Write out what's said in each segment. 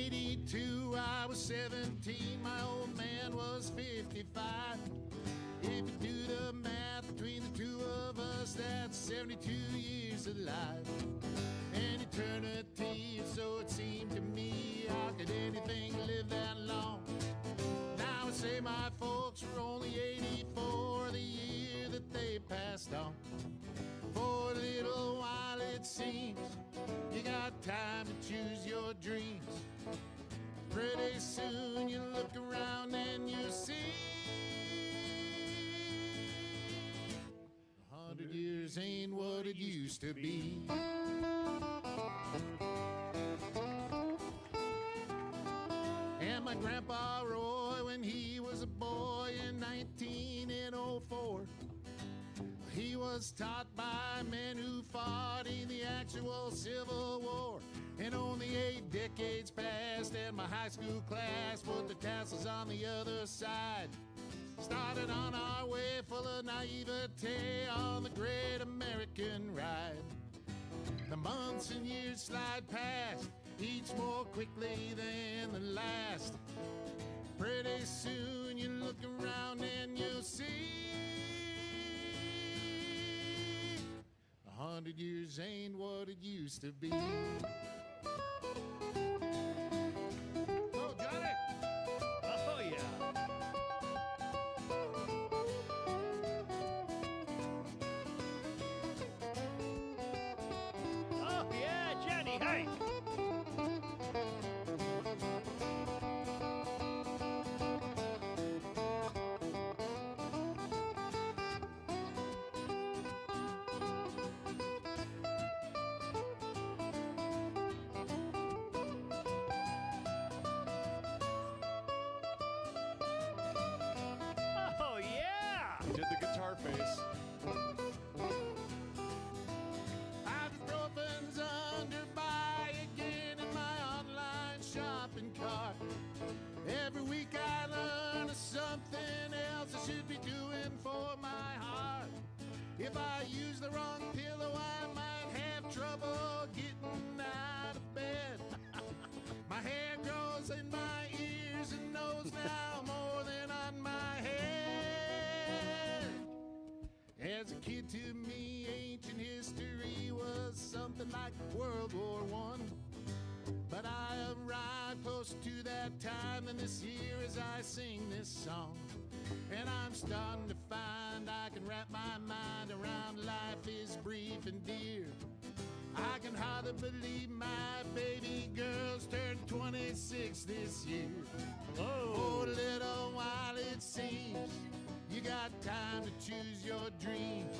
'82, I was 17, my old man was 55. If you do the math between the two of us, that's 72 years of life. An eternity, so it seemed to me. How could anything live that long? Now I say my folks were only 84 the year that they passed on. For a little while it seems you got time to choose your dreams. Pretty soon you look around and you see 100 years ain't what it used to be. And my grandpa Roy, when he was a boy in 1904, he was taught by men who fought in the actual Civil War. And only 8 decades passed and my high school class put the tassels on the other side. Started on our way full of naivete on the great American ride. The months and years slide past, each more quickly than the last. Pretty soon you look around and you'll see 100 years ain't what it used to be. Oh, Johnny! Oh, yeah. Oh, yeah, Johnny Heidt. Oh, yeah. He did the guitar face. Ibuprofen's under buy again in my online shopping cart. Every week I learn of something else I should be doing for my heart. If I use the wrong pillow, I might have trouble getting out of bed. My hair grows in my ears and nose now more than on my head. As a kid, to me, ancient history was something like World War I. But I arrived close to that time than this year as I sing this song. And I'm starting to find I can wrap my mind around life is brief and dear. I can hardly believe my baby girl's turned 26 this year. For a little while it seems you got time to choose your dreams.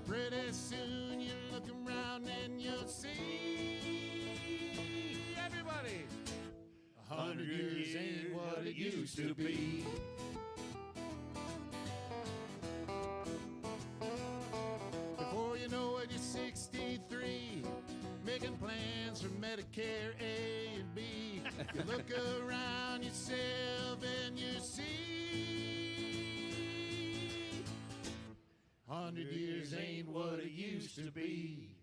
Pretty soon you look around and you'll see everybody 100 years ain't what it used to be. Before you know it, you're 63, making plans for Medicare A and B. You look around yourself and you see 100 years ain't what it used to be.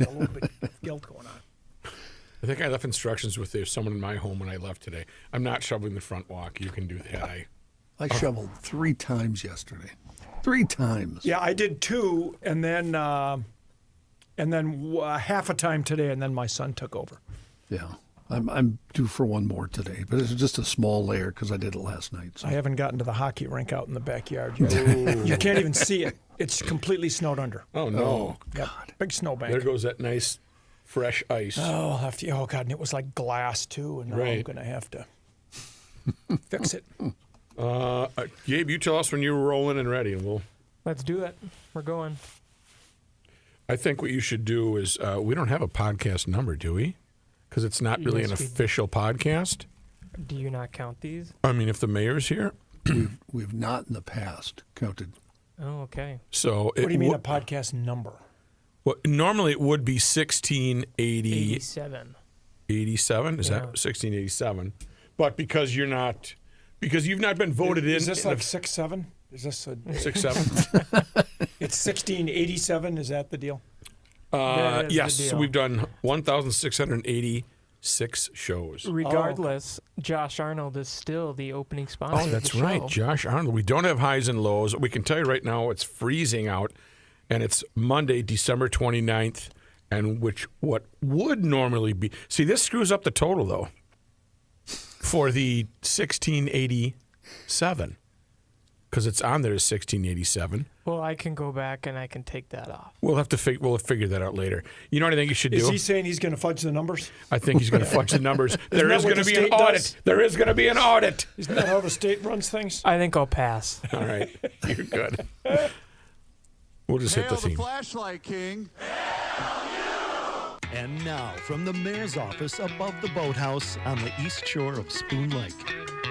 a little bit of guilt going on. I think I left instructions with someone in my home when I left today. I'm not shoveling the front walk. You can do that. I shoveled 3 times yesterday. 3 times. Yeah, I did 2, and then half a time today, and then my son took over. Yeah. I'm due for one more today, but it's just a small layer because I did it last night. So. I haven't gotten to the hockey rink out in the backyard yet. You can't even see it. It's completely snowed under. Oh, no. Yep. Big snowbank. There goes that nice, fresh ice. Oh, I'll have to. Oh, God, and it was like glass, too, and now I'm going to have to fix it. Gabe, you tell us when you're rolling and ready, and we'll... Let's do it. We're going. I think what you should do is, we don't have a podcast number, do we? Because it's not really an official podcast. Do you not count these? I mean, if the mayor's here. We've not in the past counted. Oh, okay. So what do you mean a podcast number? Well, normally it would be 1680. 87. 87? Is that 1687? But because you've not been voted in. Is this like 6-7? Is this a 6-7? It's 1687. Is that the deal? Yes. So we've done 1,686 shows. Regardless, Josh Arnold is still the opening sponsor. Oh, that's of the right, show. Josh Arnold. We don't have highs and lows. We can tell you right now it's freezing out, and it's Monday, December 29th, and what would normally be. See, this screws up the total, though, for the 1687, because it's on there as 1687. Well, I can go back and I can take that off. We'll figure that out later. You know what I think you should do? Is he saying he's going to fudge the numbers? I think he's going to fudge the numbers. There is going to be an state audit. does? There is going to be an audit. Isn't that how the state runs things? I think I'll pass. All right. You're good. We'll just hit the Hail the theme. flashlight king. And now, from the mayor's office above the boathouse on the east shore of Spoon Lake,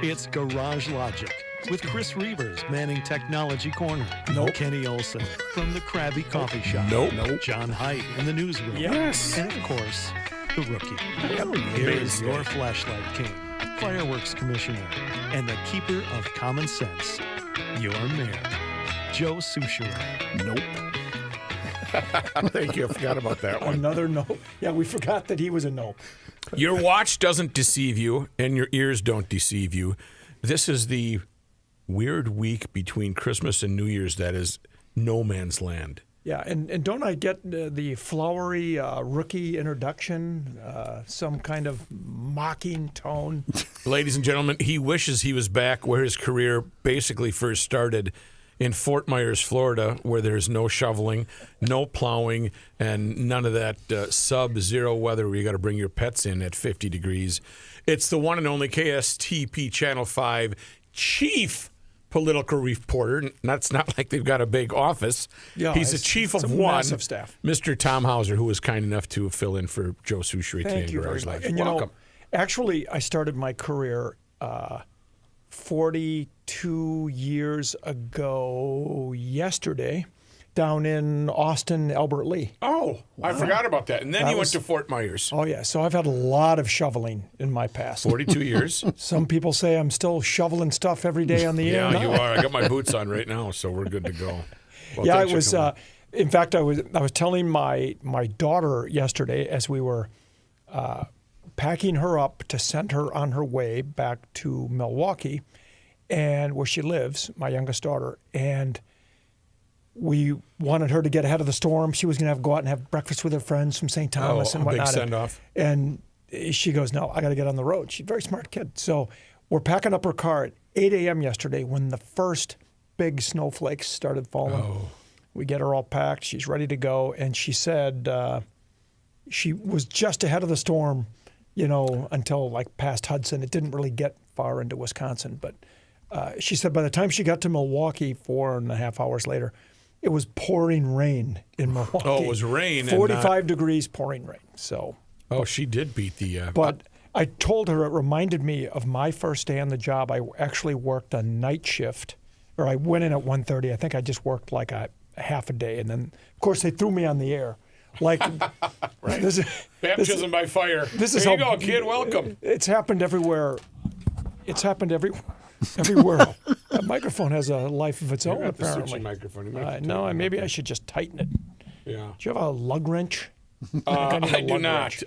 it's Garage Logic with Chris Reavers manning Technology Corner. Nope. Kenny Olson from the Krabby Coffee Shop. Nope. John Heidt in the newsroom. Yes. And, of course, the rookie. Here is your flashlight king, fireworks commissioner, and the keeper of common sense, your mayor, Joe Souchere. Nope. Thank you. I forgot about that one. Another no. Yeah, we forgot that he was a no. Your watch doesn't deceive you, and your ears don't deceive you. This is the weird week between Christmas and New Year's that is no man's land. Yeah, and don't I get the flowery rookie introduction, some kind of mocking tone? Ladies and gentlemen, he wishes he was back where his career basically first started, in Fort Myers, Florida, where there's no shoveling, no plowing, and none of that sub-zero weather where you got to bring your pets in at 50 degrees. It's the one and only KSTP Channel 5 chief political reporter. And that's not like they've got a big office. Yeah, He's the chief it's of a one, massive staff. Mr. Tom Hauser, who was kind enough to fill in for Joe Souchere today. Thank you very Garage much. Logic. And Welcome. actually, I started my career 42 years ago yesterday down in Austin, Albert Lee. Oh, I forgot about that. And then That you went was- to Fort Myers. Oh, yeah. So I've had a lot of shoveling in my past. 42 years. Some people say I'm still shoveling stuff every day on the air. Yeah, you now. are. I got my boots on right now, so we're good to go. Well, Yeah, thanks it for was. coming. In fact, I was telling my daughter yesterday as we were packing her up to send her on her way back to Milwaukee, and where she lives, my youngest daughter, and we wanted her to get ahead of the storm. She was going to go out and have breakfast with her friends from St. Thomas and a big whatnot. send-off. And she goes, "No, I got to get on the road." She's a very smart kid. So we're packing up her car at 8 a.m. yesterday when the first big snowflakes started falling. Oh. We get her all packed. She's ready to go. And she said she was just ahead of the storm, until like past Hudson. It didn't really get far into Wisconsin. But she said by the time she got to Milwaukee 4.5 hours later, it was pouring rain in Milwaukee. Oh, it was rain and 45 degrees, pouring rain. So. Oh, she did beat the... But I told her it reminded me of my first day on the job. I actually worked a night shift, or I went in at 1:30. I think I just worked like a half a day. And then, of course, they threw me on the air. Like, right. this is, Baptism by fire. This is there you how, go, kid. Welcome. It's happened everywhere. It's happened everywhere. A microphone has a life of its You own, got the apparently. switching microphone. You might have to No, tighten it maybe up I should just tighten it. there. Yeah. Do you have a lug wrench? I do not.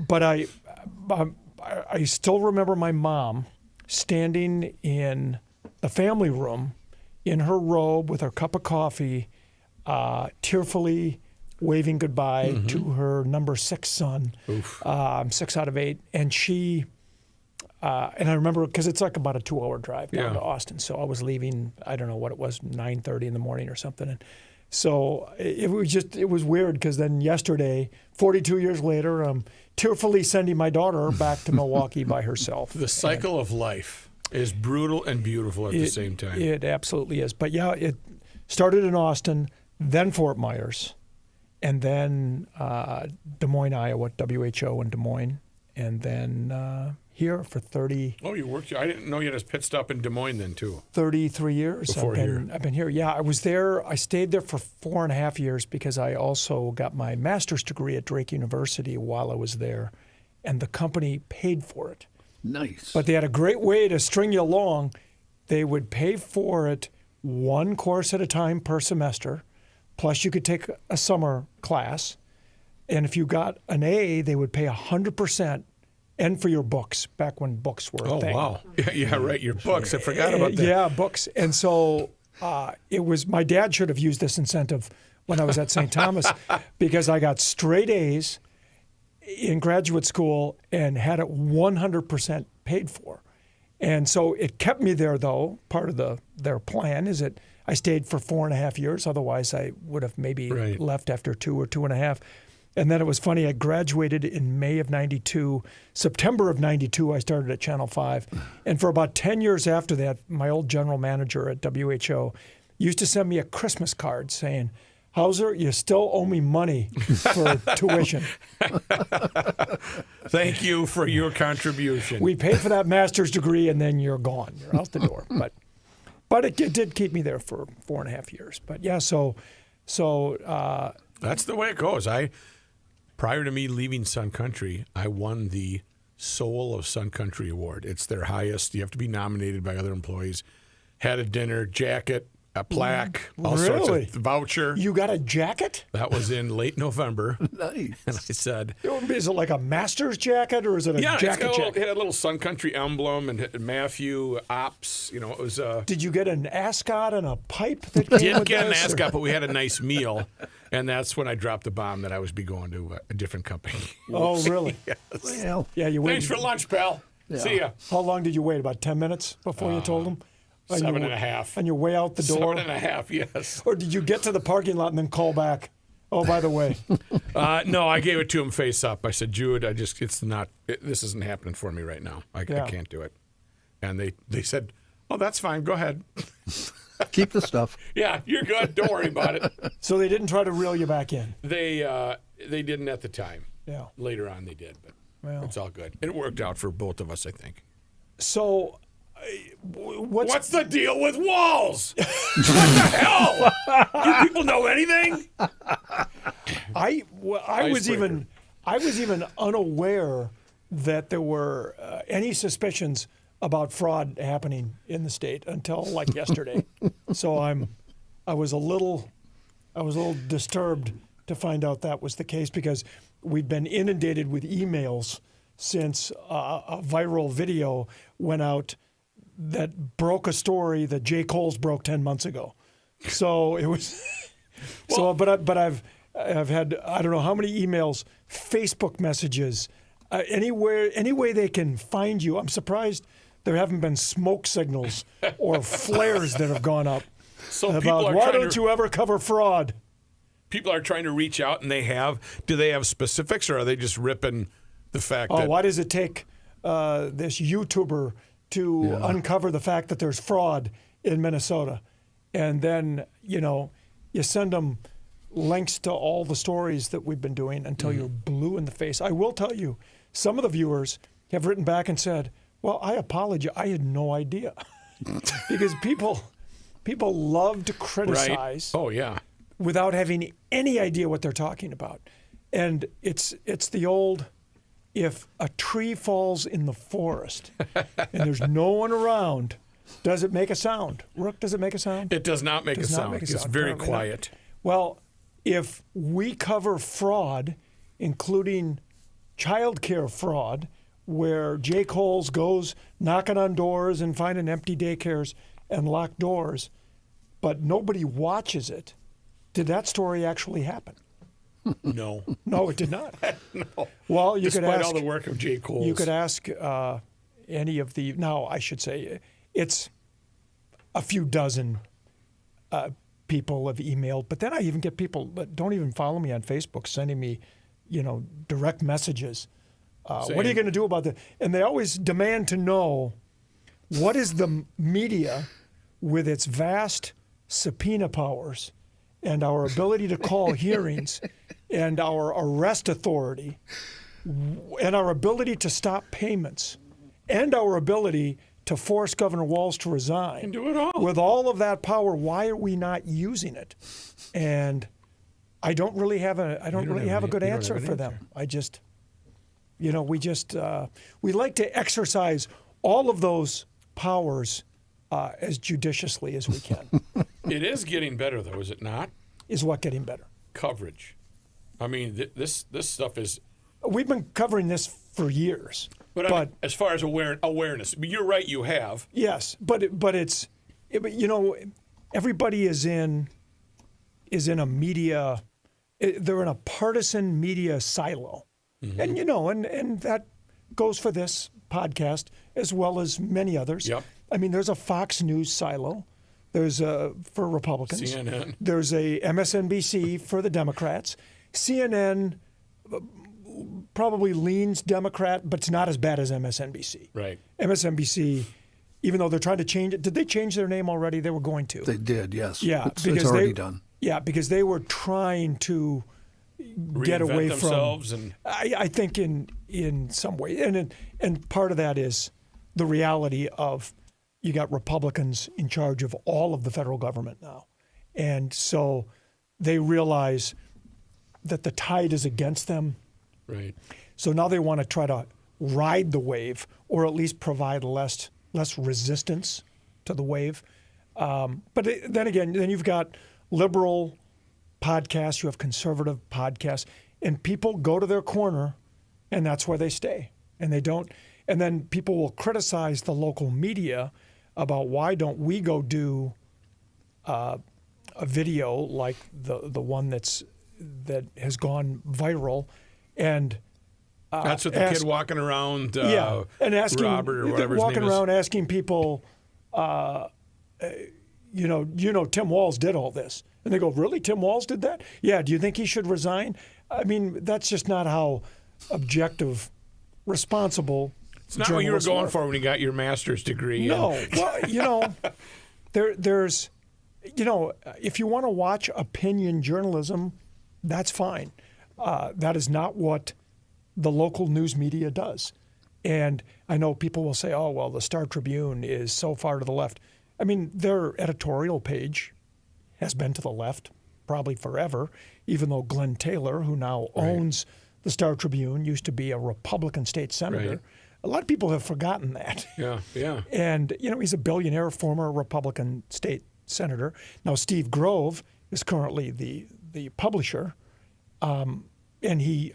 But I still remember my mom standing in the family room in her robe with her cup of coffee, tearfully waving goodbye to her number 6 son, 6 out of 8. And she, and I remember, because it's like about a 2-hour drive down to Austin. So I was leaving, I don't know what it was, 9:30 in the morning or something. And so it was weird, because then yesterday, 42 years later, I'm tearfully sending my daughter back to Milwaukee by herself. The cycle of life is brutal and beautiful at the same time. It absolutely is. But yeah, it started in Austin, then Fort Myers, and then Des Moines, Iowa, WHO in Des Moines, and then here for 30. Oh, you worked. I didn't know you had a pit stop in Des Moines then too. 33 years. Before I've been here. Yeah, I was there. I stayed there for 4.5 years because I also got my master's degree at Drake University while I was there, and the company paid for it. Nice. But they had a great way to string you along. They would pay for it 1 course at a time per semester, plus you could take a summer class. And if you got an A, they would pay 100%, and for your books, back when books were a thing. Oh, wow. Yeah, right, your books. I forgot about that. Yeah, books. And so it was, my dad should have used this incentive when I was at St. Thomas, because I got straight A's in graduate school and had it 100% paid for. And so it kept me there, though. Part of their plan is that I stayed for 4.5 years. Otherwise, I would have maybe left after 2 or 2.5. And then it was funny, I graduated in May of 92. September of 92, I started at Channel 5. And for about 10 years after that, my old general manager at WHO used to send me a Christmas card saying, Hauser, you still owe me money for tuition. Thank you for your contribution. We paid for that master's degree, and then you're gone. You're out the door. But it did keep me there for 4.5 years. But yeah, so that's the way it goes. Prior to me leaving Sun Country, I won the Soul of Sun Country Award. It's their highest. You have to be nominated by other employees. Had a dinner, jacket, a plaque, all sorts of voucher. You got a jacket? That was in late November. Nice. And I said, is it like a master's jacket, or is it a jacket? It had a little Sun Country emblem and Matthew Ops. You know, it was. Did you get an ascot and a pipe that came Didn't with get an this, ascot, but we had a nice meal. And that's when I dropped the bomb that I would be going to a different company. Oh, really? Yes. Well, Yeah, you waited. Thanks for lunch, pal. See ya. How long did you wait? About 10 minutes before you told them? 7.5. On your way out the door? 7.5, yes. Or did you get to the parking lot and then call back? Oh, by the way. No, I gave it to him face up. I said, Jude, this isn't happening for me right now. I can't do it. And they said, oh, that's fine. Go ahead. keep the stuff. Yeah, you're good. Don't worry about it. So they didn't try to reel you back in? They didn't at the time. Yeah. Later on they did, but it's all good. It worked out for both of us, I think. So what's the deal with walls? What the hell? Do people know anything? I was even unaware that there were any suspicions about fraud happening in the state until like yesterday. So I was a little disturbed to find out that was the case, because we'd been inundated with emails since a viral video went out that broke a story that J. Cole's broke 10 months ago. So it was but I've had I don't know how many emails, Facebook messages, any way they can find you. I'm surprised there haven't been smoke signals or flares that have gone up. So about why don't you ever cover fraud? People are trying to reach out, and do they have specifics, or are they just ripping the fact that? Why does it take this YouTuber to uncover the fact that there's fraud in Minnesota? And then, you send them links to all the stories that we've been doing until you're blue in the face. I will tell you, some of the viewers have written back and said, well, I apologize. I had no idea. Because people love to criticize. Right. Oh, yeah. Without having any idea what they're talking about. And it's the old, if a tree falls in the forest and there's no one around, does it make a sound? Rook, does it make a sound? It does not make a sound. It's very quiet. Well, if we cover fraud, including child care fraud, where Jay Coles goes knocking on doors and finding empty daycares and locked doors, but nobody watches it, did that story actually happen? No. No, it did not. No. Well, you Despite could ask all the work of Jay Coles. You could ask any of the. Now, I should say it's a few dozen people have emailed, but then I even get people that don't even follow me on Facebook sending me, direct messages. What are you going to do about that? And they always demand to know what is the media, with its vast subpoena powers and our ability to call hearings and our arrest authority and our ability to stop payments and our ability to force Governor Walz to resign. Can do it all. With all of that power, why are we not using it? And I don't really have a good answer for them. I just, we like to exercise all of those powers as judiciously as we can. It is getting better, though, is it not? Is what getting better? Coverage. I mean, this stuff is. We've been covering this for years. But I mean, as far as awareness, you're right. You have. Yes, but everybody is in a media. They're in a partisan media silo, and and that goes for this podcast as well as many others. Yep. I mean, there's a Fox News silo. There's for Republicans. CNN. There's a MSNBC for the Democrats. CNN probably leans Democrat, but it's not as bad as MSNBC. Right. MSNBC, even though they're trying to change it, did they change their name already? They were going to. They did, yes. Yeah, it's already done. Yeah, because they were trying to get Reinvent away themselves from. and I think in some way, and part of that is the reality of you got Republicans in charge of all of the federal government now, and so they realize that the tide is against them. right. So now they want to try to ride the wave, or at least provide less resistance to the wave. But then again, you've got liberal podcasts, you have conservative podcasts, and people go to their corner, and that's where they stay. And they don't. And then people will criticize the local media about why don't we go do a video like the one that has gone viral, and That's what the kid walking around. and asking Robert or whatever his walking name is. around asking people, Tim Walz did all this, and they go, really, Tim Walz did that? Yeah. Do you think he should resign? I mean, that's just not how objective, responsible. It's not what you were journalists going work. for when you got your master's degree. No. Well, there's, if you want to watch opinion journalism, that's fine. That is not what the local news media does. And I know people will say, oh, well, the Star Tribune is so far to the left. I mean, their editorial page has been to the left probably forever, even though Glenn Taylor, who now owns the Star Tribune, used to be a Republican state senator. Right. A lot of people have forgotten that. Yeah, yeah. And, he's a billionaire, former Republican state senator. Now, Steve Grove is currently the publisher, and he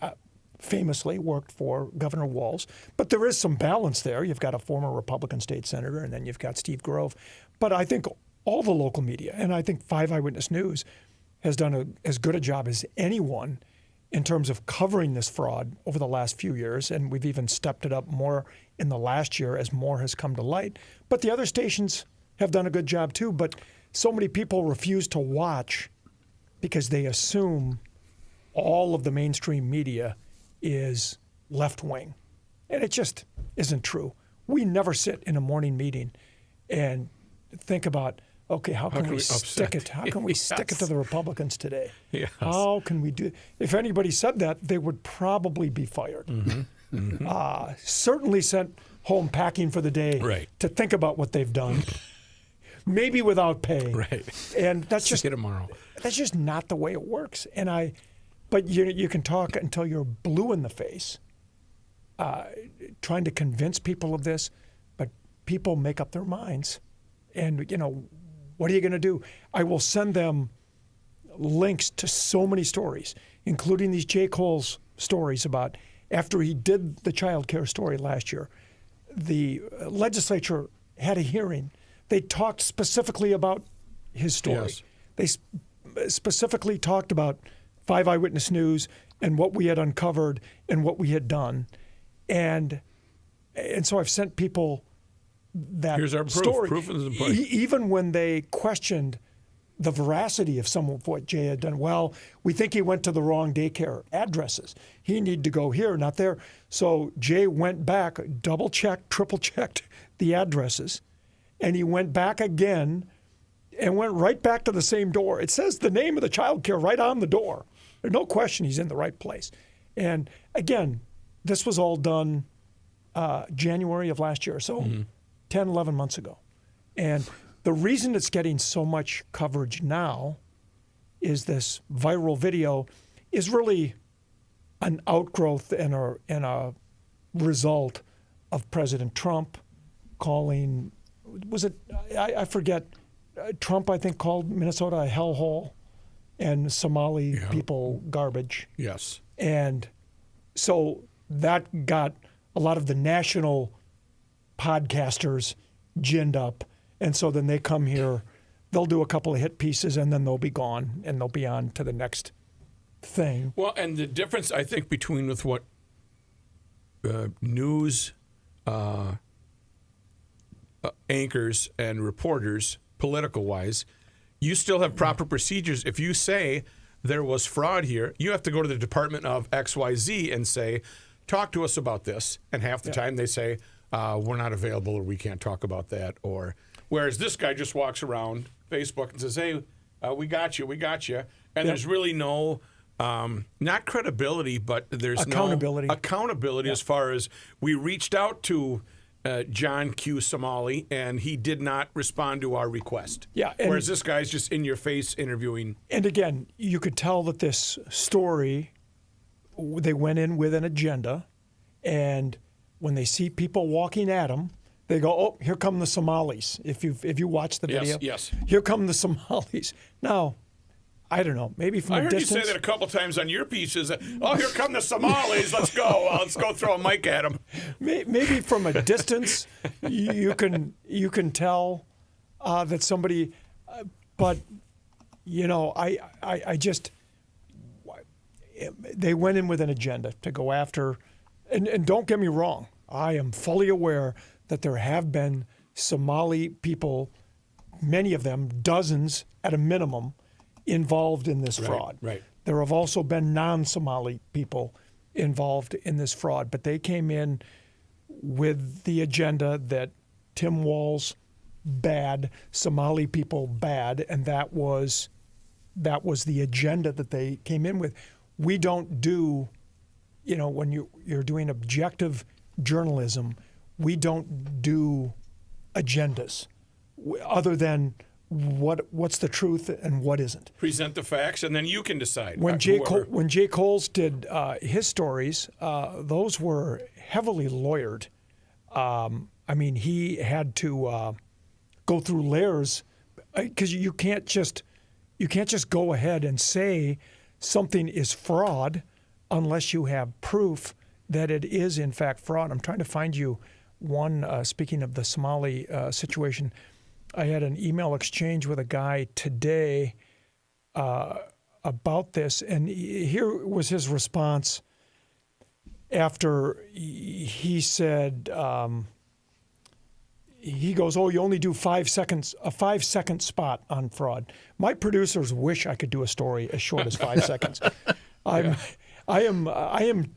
famously worked for Governor Walz. But there is some balance there. You've got a former Republican state senator, and then you've got Steve Grove. But I think all the local media, and I think 5 Eyewitness News has done as good a job as anyone in terms of covering this fraud over the last few years, and we've even stepped it up more in the last year as more has come to light. But the other stations have done a good job too, but so many people refuse to watch because they assume all of the mainstream media is left-wing. And it just isn't true. We never sit in a morning meeting and think about, okay, how can we stick it? How can we stick it to the Republicans today? Yes. How can we do? If anybody said that, they would probably be fired. Certainly sent home packing for the day Right. to think about what they've done, maybe without pay. Right. And that's just See you tomorrow. that's just not the way it works. But you can talk until you're blue in the face, trying to convince people of this, but people make up their minds. And, what are you going to do? I will send them links to so many stories, including these J. Cole's stories about after he did the child care story last year, the legislature had a hearing. They talked specifically about his story. Yes. They specifically talked about 5 Eyewitness News and what we had uncovered and what we had done. And so I've sent people that Here's our proof. story. Proof is in place. Even when they questioned the veracity of some of what Jay had done. Well, we think he went to the wrong daycare addresses. He needed to go here, not there. So Jay went back, double-checked, triple-checked the addresses, and he went back again and went right back to the same door. It says the name of the child care right on the door. There's no question he's in the right place. And again, this was all done January of last year, so 10, 11 months ago. And the reason it's getting so much coverage now is this viral video is really an outgrowth and a result of President Trump calling, was it, I forget, Trump, I think, called Minnesota a hellhole and Somali people garbage. Yes. And so that got a lot of the national podcasters ginned up. And so then they come here, they'll do a couple of hit pieces, and then they'll be gone, and they'll be on to the next thing. Well, and the difference, I think, between with what news anchors and reporters, political-wise, you still have proper procedures. If you say there was fraud here, you have to go to the Department of XYZ and say, talk to us about this. And half the time they say, we're not available or we can't talk about that. Or whereas this guy just walks around Facebook and says, hey, we got you. And there's really no, not credibility, but there's accountability. no accountability as far as we reached out to John Q. Somali, and he did not respond to our request. Yeah, whereas this guy's just in your face interviewing. And again, you could tell that this story, they went in with an agenda, and when they see people walking at them, they go, "Oh, here come the Somalis." If you watch the video, yes, here come the Somalis. Now, I don't know, maybe from I a heard distance. you say that a couple times on your pieces. Oh, here come the Somalis. Let's go. Let's go throw a mic at them. Maybe from a distance, you can tell that somebody, but you know, I just they went in with an agenda to go after, and don't get me wrong, I am fully aware that there have been Somali people, many of them, dozens at a minimum, involved in this fraud. Right. There have also been non-Somali people involved in this fraud, but they came in with the agenda that Tim Walz bad, Somali people bad, and that was the agenda that they came in with. We don't do, you know, when you're doing objective journalism, we don't do agendas other than what's the truth and what isn't. Present the facts, and then you can decide. When Jay Coles did his stories, those were heavily lawyered. I mean, he had to go through layers because you can't just go ahead and say something is fraud unless you have proof that it is in fact fraud. I'm trying to find you one. Speaking of the Somali situation. I had an email exchange with a guy today about this, and here was his response after he said, he goes, "Oh, you only do 5 seconds, a 5-second spot on fraud. My producers wish I could do a story as short as 5 seconds. I am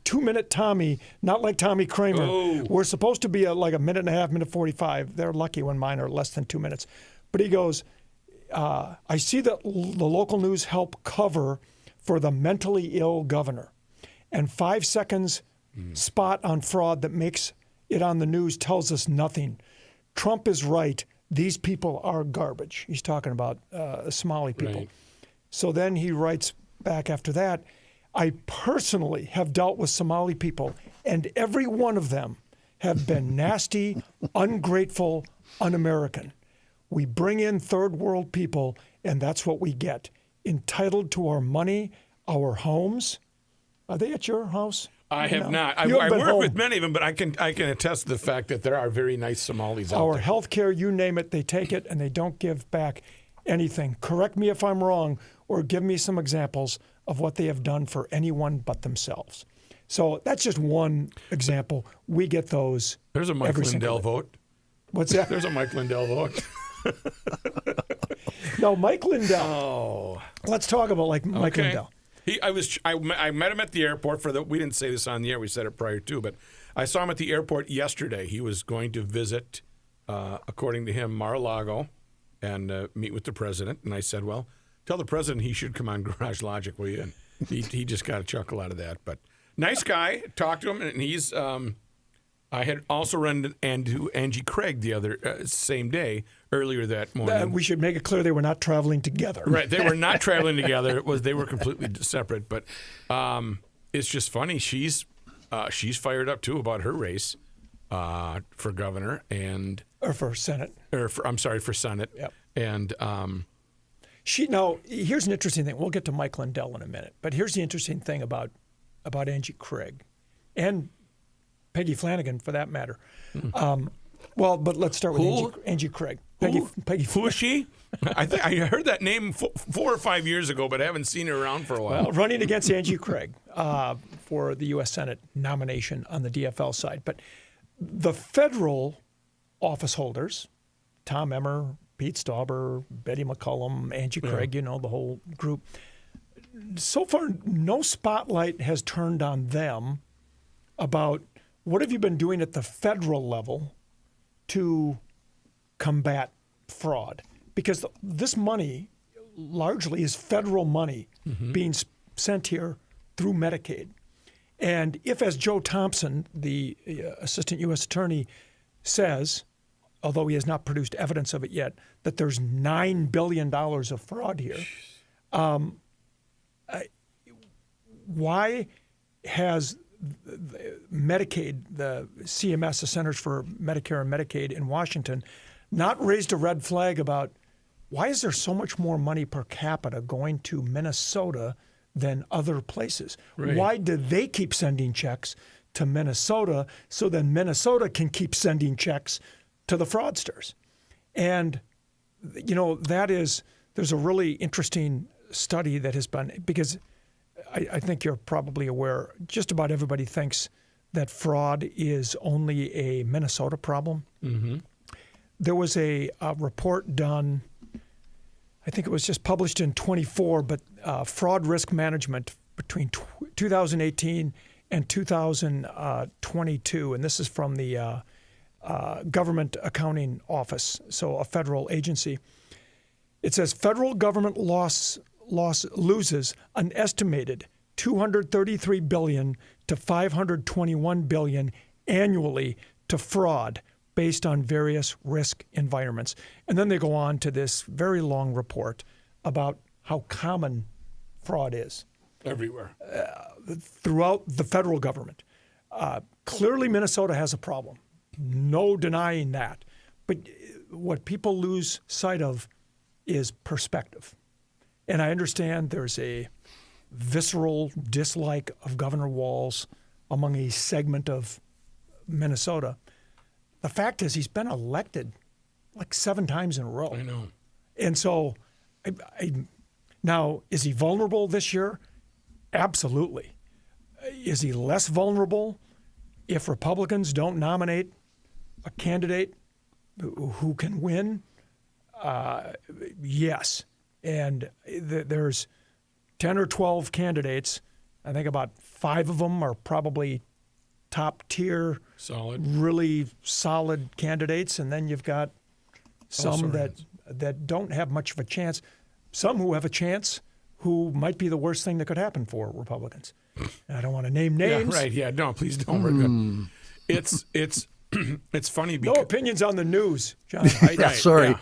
2-minute Tommy, not like Tommy Kramer. Oh. We're supposed to be like a minute and a half, minute 45. They're lucky when mine are less than 2 minutes." But he goes, I see that the local news help cover for the mentally ill governor. And 5 seconds spot on fraud that makes it on the news tells us nothing. Trump is right. These people are garbage. He's talking about Somali people. Right. So then he writes back after that, I personally have dealt with Somali people, and every one of them have been nasty, ungrateful, un-American. We bring in third world people, and that's what we get. entitled to our money, our homes. Are they at your house? I have No. not. I You haven't been work home. with many of them, but I can attest to the fact that there are very nice Somalis out Our there. health care, you name it, they take it and they don't give back anything. Correct me if I'm wrong, or give me some examples of what they have done for anyone but themselves. So that's just one example. We get those. There's a Mike every single Lindell day. vote. What's that? There's a Mike Lindell vote. No, Mike Lindell. Oh, Let's talk about Mike okay. Lindell. I met him at the airport we didn't say this on the air. We said it prior to, but I saw him at the airport yesterday. He was going to visit, according to him, Mar-a-Lago, and meet with the president. And I said, well, tell the president he should come on Garage Logic, will you? And he just got a chuckle out of that. But nice guy. Talked to him, and he's. I had also run into Angie Craig the other same day, earlier that morning. We should make it clear they were not traveling together. Right, they were not traveling together. They were completely separate. But it's just funny. She's fired up too about her race for governor Or for Senate. for Senate. Yep. And Now, here's an interesting thing. We'll get to Mike Lindell in a minute. But here's the interesting thing about Angie Craig and Peggy Flanagan, for that matter. But let's start with Who? Angie Craig. who Peggy is she? I heard that name 4 or 5 years ago, but I haven't seen her around for a while. Well, running against Angie Craig for the U.S. Senate nomination on the DFL side. But the federal office holders, Tom Emmer, Pete Stauber, Betty McCollum, Angie Craig, the whole group, so far no spotlight has turned on them about what have you been doing at the federal level to combat fraud? Because this money largely is federal money being sent here through Medicaid. And if, as Joe Thompson, the assistant U.S. attorney, says, although he has not produced evidence of it yet, that there's $9 billion of fraud here, why has Medicaid, the CMS, the Centers for Medicare and Medicaid in Washington, not raised a red flag about why is there so much more money per capita going to Minnesota than other places? Right. Why do they keep sending checks to Minnesota so then Minnesota can keep sending checks to the fraudsters? And, there's a really interesting study that has been, because I think you're probably aware, just about everybody thinks that fraud is only a Minnesota problem. Mm-hmm. There was a report done, I think it was just published in 24, but fraud risk management between 2018 and 2022, and this is from the Government Accounting Office, so a federal agency. It says federal government loses an estimated $233 billion to $521 billion annually to fraud based on various risk environments. And then they go on to this very long report about how common fraud is Everywhere. throughout the federal government. Clearly, Minnesota has a problem. No denying that. But what people lose sight of is perspective. And I understand there's a visceral dislike of Governor Walz among a segment of Minnesota. The fact is he's been elected like 7 times in a row. I know. And so now, is he vulnerable this year? Absolutely. Is he less vulnerable if Republicans don't nominate a candidate who can win? Yes. And there's 10 or 12 candidates. I think about 5 of them are probably top tier, really solid candidates. And then you've got some that don't have much of a chance. Some who have a chance who might be the worst thing that could happen for Republicans. And I don't want to name names. Yeah, right. Yeah, no, please don't. We're good. It's funny No because opinions on the news, John. Heidt. Right,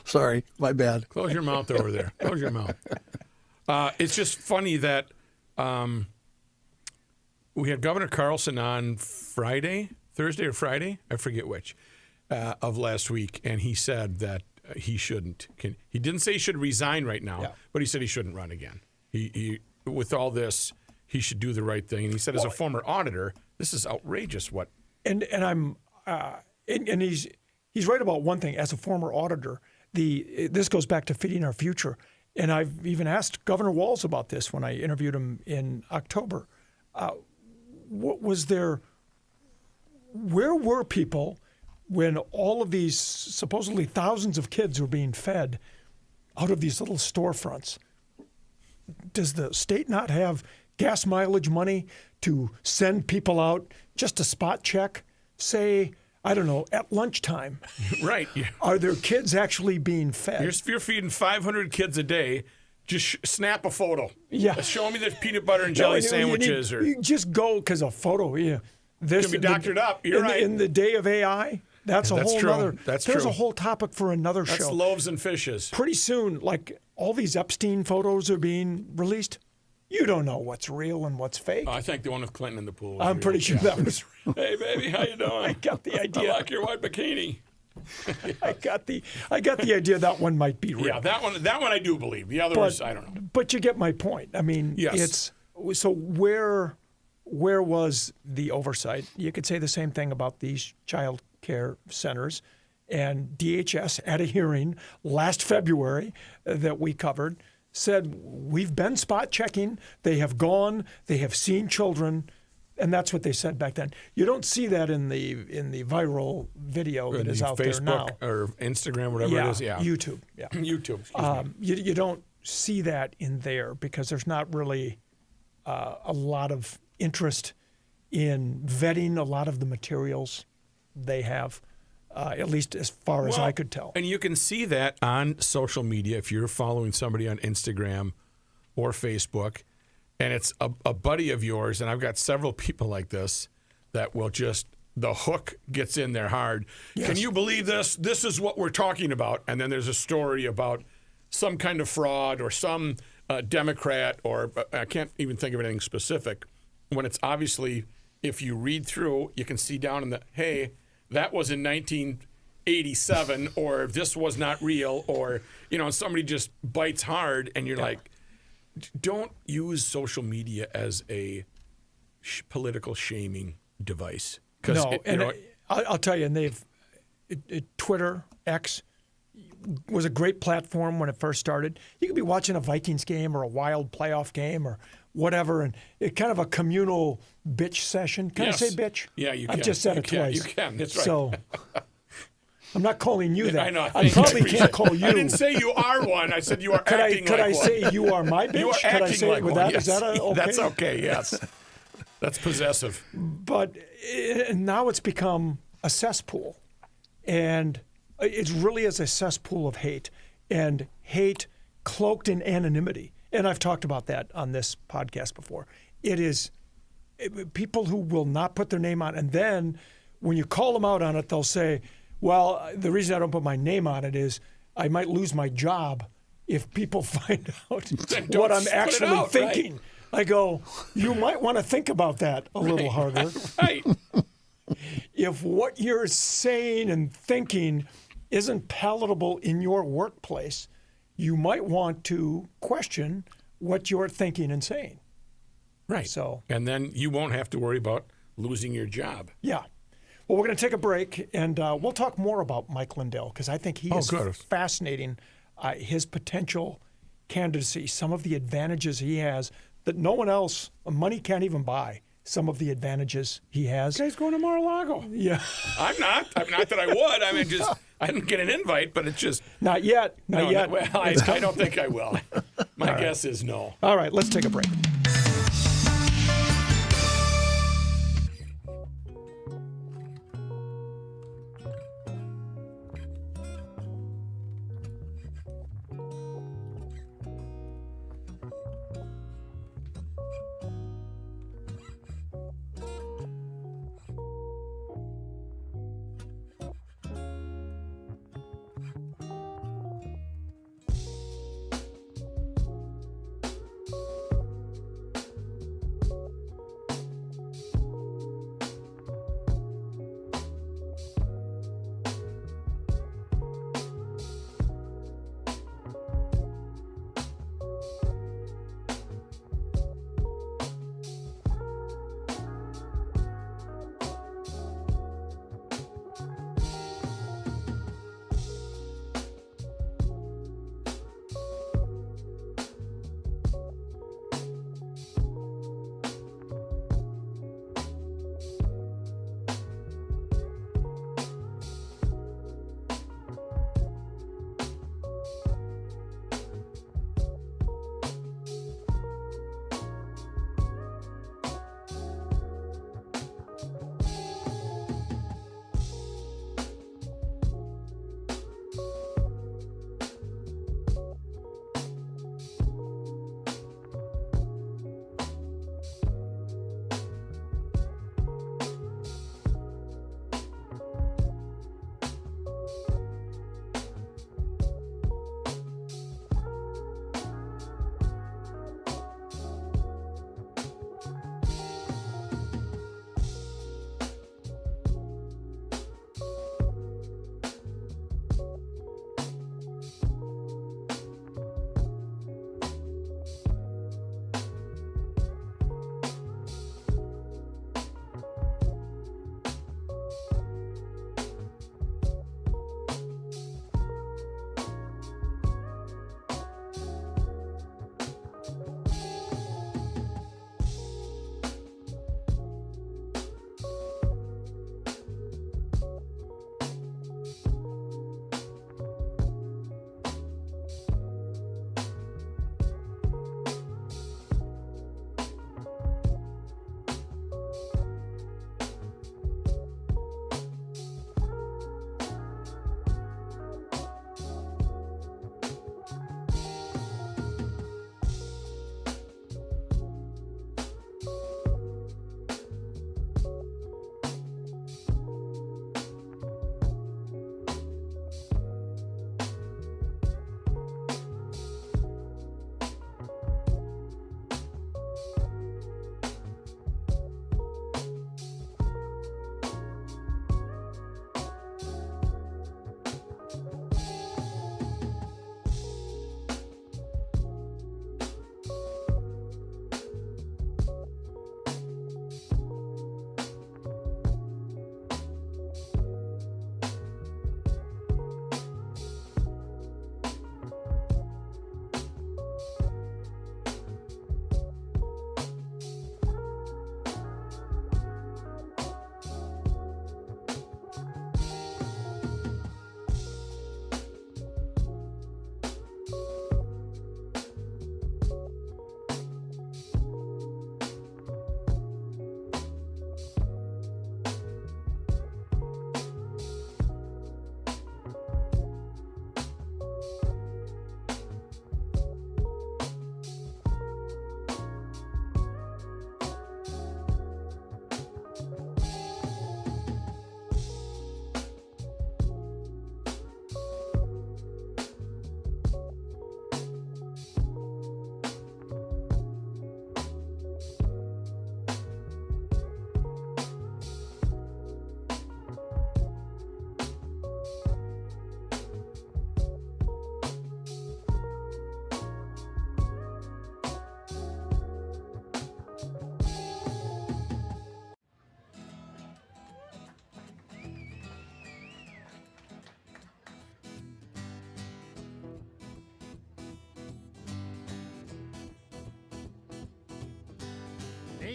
Sorry, my bad. Close your mouth over there. Close your mouth. It's just funny that we had Governor Carlson on Thursday or Friday, I forget which, of last week, and he said that he shouldn't. He didn't say he should resign right now, but he said he shouldn't run again. he with all this, he should do the right thing. And he said, as a former auditor, this is outrageous. What? And I'm and he's right about one thing. As a former auditor, this goes back to feeding our future. And I've even asked Governor Walz about this when I interviewed him in October. What was there? Where were people when all of these supposedly thousands of kids were being fed out of these little storefronts? Does the state not have gas mileage money to send people out just to spot check, say, I don't know, at lunchtime? Right. Yeah. Are there kids actually being fed? You're feeding 500 kids a day. Just snap a photo. Yeah. Show me the peanut butter and jelly sandwiches. You just go because a photo. Yeah. This can be doctored up. You're right. In the day of AI, that's a whole true. other. That's there's true. a whole topic for another That's show. loaves and fishes. Pretty soon, like all these Epstein photos are being released. You don't know what's real and what's fake. I think the one with Clinton in the pool. I'm pretty sure that was real. Hey, baby, how you doing? I got the idea. I like your white bikini. I got the idea that one might be real. Yeah, that one I do believe. The others, I don't know. But you get my point. I mean, Yes. it's so where was the oversight? You could say the same thing about these child care centers. And DHS at a hearing last February that we covered said we've been spot checking. They have gone. They have seen children. And that's what they said back then. You don't see that in the viral video that is out there now. Facebook or Instagram, whatever it is. Yeah. YouTube. Yeah. YouTube. Excuse me. You don't see that in there because there's not really a lot of interest in vetting a lot of the materials they have, at least as far as I could tell. And you can see that on social media if you're following somebody on Instagram or Facebook. And it's a buddy of yours, and I've got several people like this that will just, the hook gets in there hard. Yes. Can you believe this? This is what we're talking about. And then there's a story about some kind of fraud or some Democrat, or I can't even think of anything specific, when it's obviously, if you read through, you can see down in the, hey, that was in 1987, or this was not real, or, somebody just bites hard, and you're like, don't use social media as a political shaming device. No, I'll tell you, and Twitter, X, was a great platform when it first started. You could be watching a Vikings game or a Wild playoff game or whatever, and it's kind of a communal bitch session. Can I say bitch? Yeah, you can. I've just said it twice. You can. That's right. So I'm not calling you that. I know. I probably can't call you. I didn't say you are one. I said you are acting like one. Could I say you are my bitch? You are Could I acting say like it with one. that? Yes. Is that okay? That's okay, yes. That's possessive. But now it's become a cesspool. And it really is a cesspool of hate. And hate cloaked in anonymity. And I've talked about that on this podcast before. It is people who will not put their name on. And then when you call them out on it, they'll say, well, the reason I don't put my name on it is I might lose my job if people find out what I'm actually thinking. Right? I go, you might want to think about that a little harder. Right. If what you're saying and thinking isn't palatable in your workplace, you might want to question what you're thinking and saying. Right. So, and then you won't have to worry about losing your job. Yeah. Well, we're going to take a break, and we'll talk more about Mike Lindell because I think he is fascinating. His potential candidacy, some of the advantages he has that no one else, money can't even buy. Some of the advantages he has. This guy's going to Mar-a-Lago. Yeah. I'm not. Not that I would. I mean, I didn't get an invite, but it's just. Not yet. Not yet. Well, I don't think I will. My guess is no. All right, let's take a break.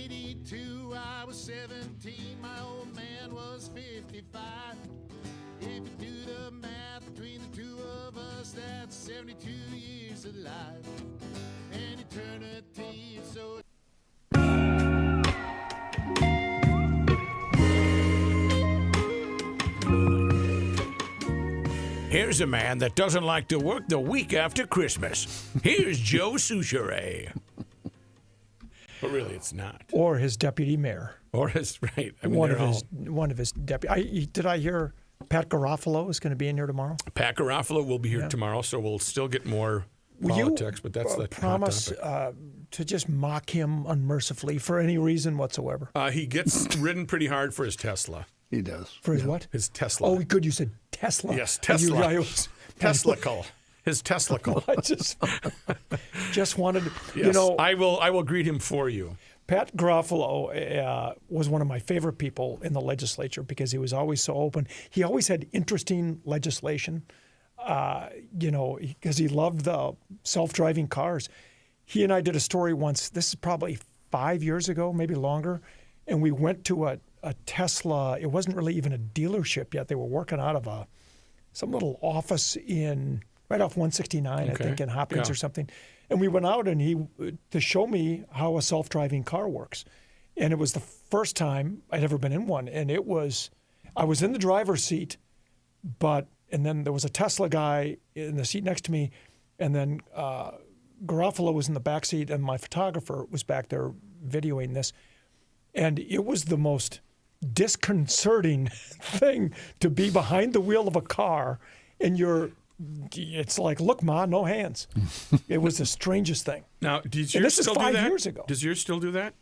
82, I was 17, my old man was 55. If you do the math between the two of us, that's 72 years of life. And eternity, so... Here's a man that doesn't like to work the week after Christmas. Here's Joe Souchere. But really, it's not. Or his deputy mayor. Or his, right. I mean, One of his deputy. Did I hear Pat Garofalo is going to be in here tomorrow? Pat Garofalo will be here tomorrow, so we'll still get more politics, but that's the promise to just mock him unmercifully for any reason whatsoever. He gets ridden pretty hard for his Tesla. He does. For his what? His Tesla. Oh, good. You said Tesla. Yes, Tesla. Tesla. His Tesla. I just wanted to, Yes, I will greet him for you. Pat Garofalo was one of my favorite people in the legislature because he was always so open. He always had interesting legislation, because he loved the self-driving cars. He and I did a story once, this is probably 5 years ago, maybe longer, and we went to a Tesla. It wasn't really even a dealership yet. They were working out of some little office right off 169, I think, in Hopkins or something. And we went out to show me how a self-driving car works. And it was the first time I'd ever been in one. And I was in the driver's seat, and then there was a Tesla guy in the seat next to me. And then Garofalo was in the back seat and my photographer was back there videoing this. And it was the most disconcerting thing to be behind the wheel of a car and it's like, look, Ma, no hands. It was the strangest thing. Now, did yours this is still do 5 that? years ago. Does yours still do that?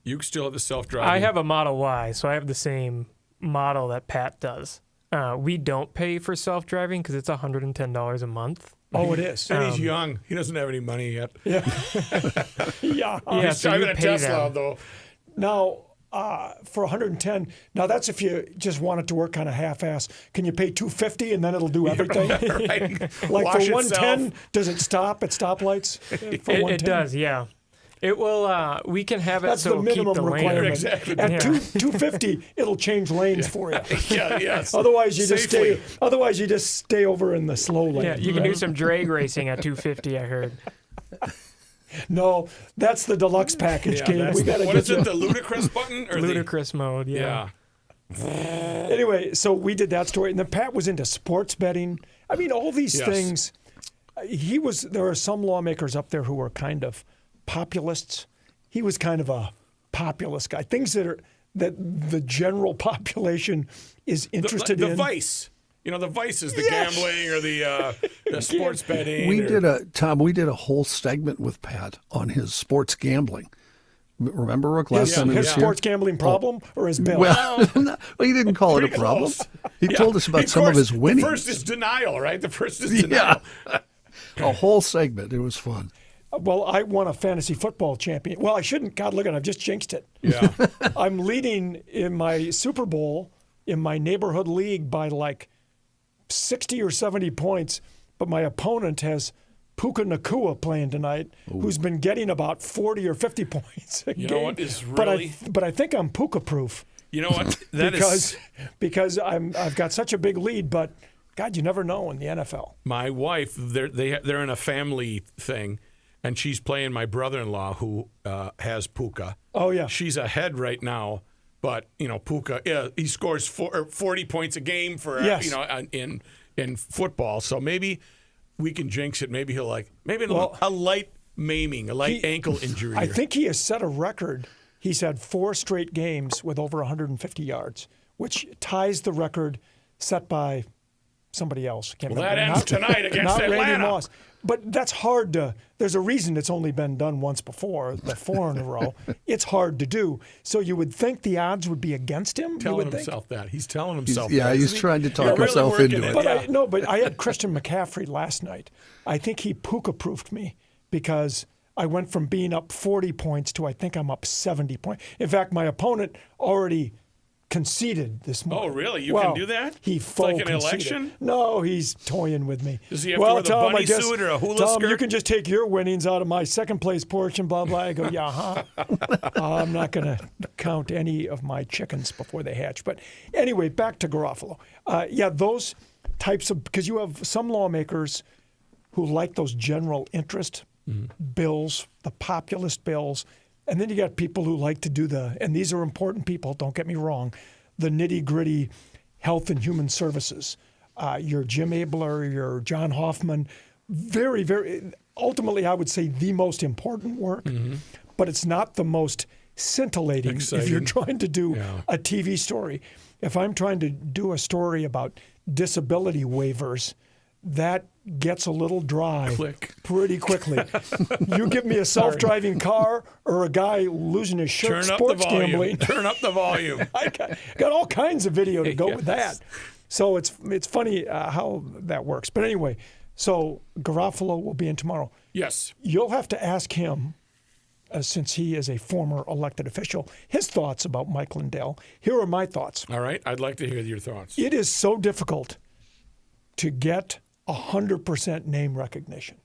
You still have the self-driving? I have a Model Y, so I have the same model that Pat does. We don't pay for self-driving because it's $110 a month. Oh, it is. And he's young. He doesn't have any money yet. Yeah. Yeah. He's so driving you a pay Tesla, them. though. Now, for 110, now that's if you just want it to work kind of half-ass. Can you pay $250 and then it'll do everything? Right. Like Wash for 110, itself. does it stop at stoplights? For It does, yeah. It will. We can have it That's so the it'll minimum keep the requirement. lane. Exactly. At Yeah. 250, it'll change lanes for you. Yeah, yes. Otherwise, you Safely. just stay over in the slow lane. Yeah, you can do some drag racing at 250. I heard. No, that's the deluxe package, Gabe. that's We got to what get is you. it, the ludicrous button? Or Ludicrous mode. Yeah. Anyway, so we did that story, and then Pat was into sports betting. I mean, all these Yes. things. There are some lawmakers up there who are kind of populists. He was kind of a populist guy. Things that the general population is interested the in. vice. The vice is the gambling or the sports betting. We did a whole segment with Pat on his sports gambling. Remember, Rook, last time he was His here? sports gambling problem or his bill? Well, he didn't call it a Pretty problem. close. He told us about Of some of course, his winnings. The first is denial, right? The first is denial. Yeah. A whole segment. It was fun. Well, I won a fantasy football champion. Well, I shouldn't. God, look at it. I've just jinxed it. Yeah. I'm leading in my Super Bowl in my neighborhood league by like 60 or 70 points, but my opponent has Puka Nakua playing tonight, who's been getting about 40 or 50 points a game. You know what is really... But I think I'm Puka-proof. You know what? Because I've got such a big lead, but God, you never know in the NFL. My wife, they're in a family thing, and she's playing my brother-in-law who has Puka. Oh, yeah. She's ahead right now, but Puka, he scores 40 points a game for Yes. in football. So maybe we can jinx it. Maybe he'll Well, a light maiming, a light ankle injury. I think he has set a record. He's had 4 straight games with over 150 yards, which ties the record set by somebody else. Can't Well, remember. that ends tonight against not Randy Atlanta. Moss. But that's hard to. There's a reason it's only been done once before, the 4 in a row. It's hard to do. So you would think the odds would be against him. You would telling think. himself that. He's telling himself Yeah, that. he's isn't he? trying to talk You're really himself working into it. But Yeah. I had Christian McCaffrey last night. I think he Puka-proofed me because I went from being up 40 points to I think I'm up 70 points. In fact, my opponent already conceded this morning. Oh, really? You can do that? He It's like an conceded. election? No, he's toying with me. Does he have to wear the Tom, bunny I guess, suit or a hula Tom, skirt? you can just take your winnings out of my second place portion, blah, blah. I go, yeah, huh? I'm not going to count any of my chickens before they hatch. But anyway, back to Garofalo. Yeah, those types of, because you have some lawmakers who like those general interest bills, the populist bills, and then you got people who like to do and these are important people, don't get me wrong, the nitty-gritty health and human services. Your Jim Abler, your John Hoffman, very, very, ultimately I would say the most important work, but it's not the most scintillating if you're Exciting. trying to do a TV story. If I'm trying to do a story about disability waivers, that gets a little dry pretty quickly. You give me a self-driving car or a guy losing his shirt Turn up the sports volume. gambling. Turn up the volume. I got all kinds of video to go with Yes. that. So it's funny how that works. But anyway, so Garofalo will be in tomorrow. Yes. You'll have to ask him, since he is a former elected official, his thoughts about Mike Lindell. Here are my thoughts. All right. I'd like to hear your thoughts. It is so difficult to get 100% name recognition.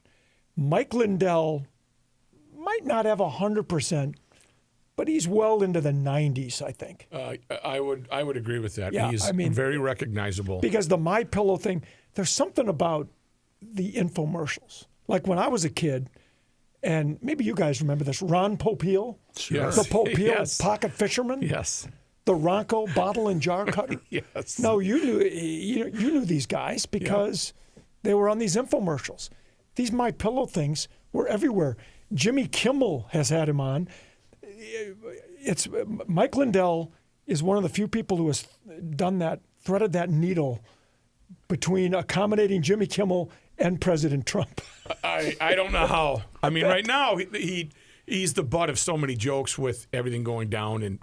Mike Lindell might not have 100%, but he's well into the 90s, I think. I would agree with that. Yeah, He's I mean, very recognizable. Because the My Pillow thing, there's something about the infomercials. Like when I was a kid, and maybe you guys remember this, Ron Popeil, Yes. the Popeil Yes. pocket fisherman, Yes. the Ronco bottle and jar cutter. Yes. No, you knew these guys because they were on these infomercials. These My Pillow things were everywhere. Jimmy Kimmel has had him on. It's Mike Lindell is one of the few people who has done that, threaded that needle between accommodating Jimmy Kimmel and President Trump. I don't know how. I mean, right now he's the butt of so many jokes with everything going down,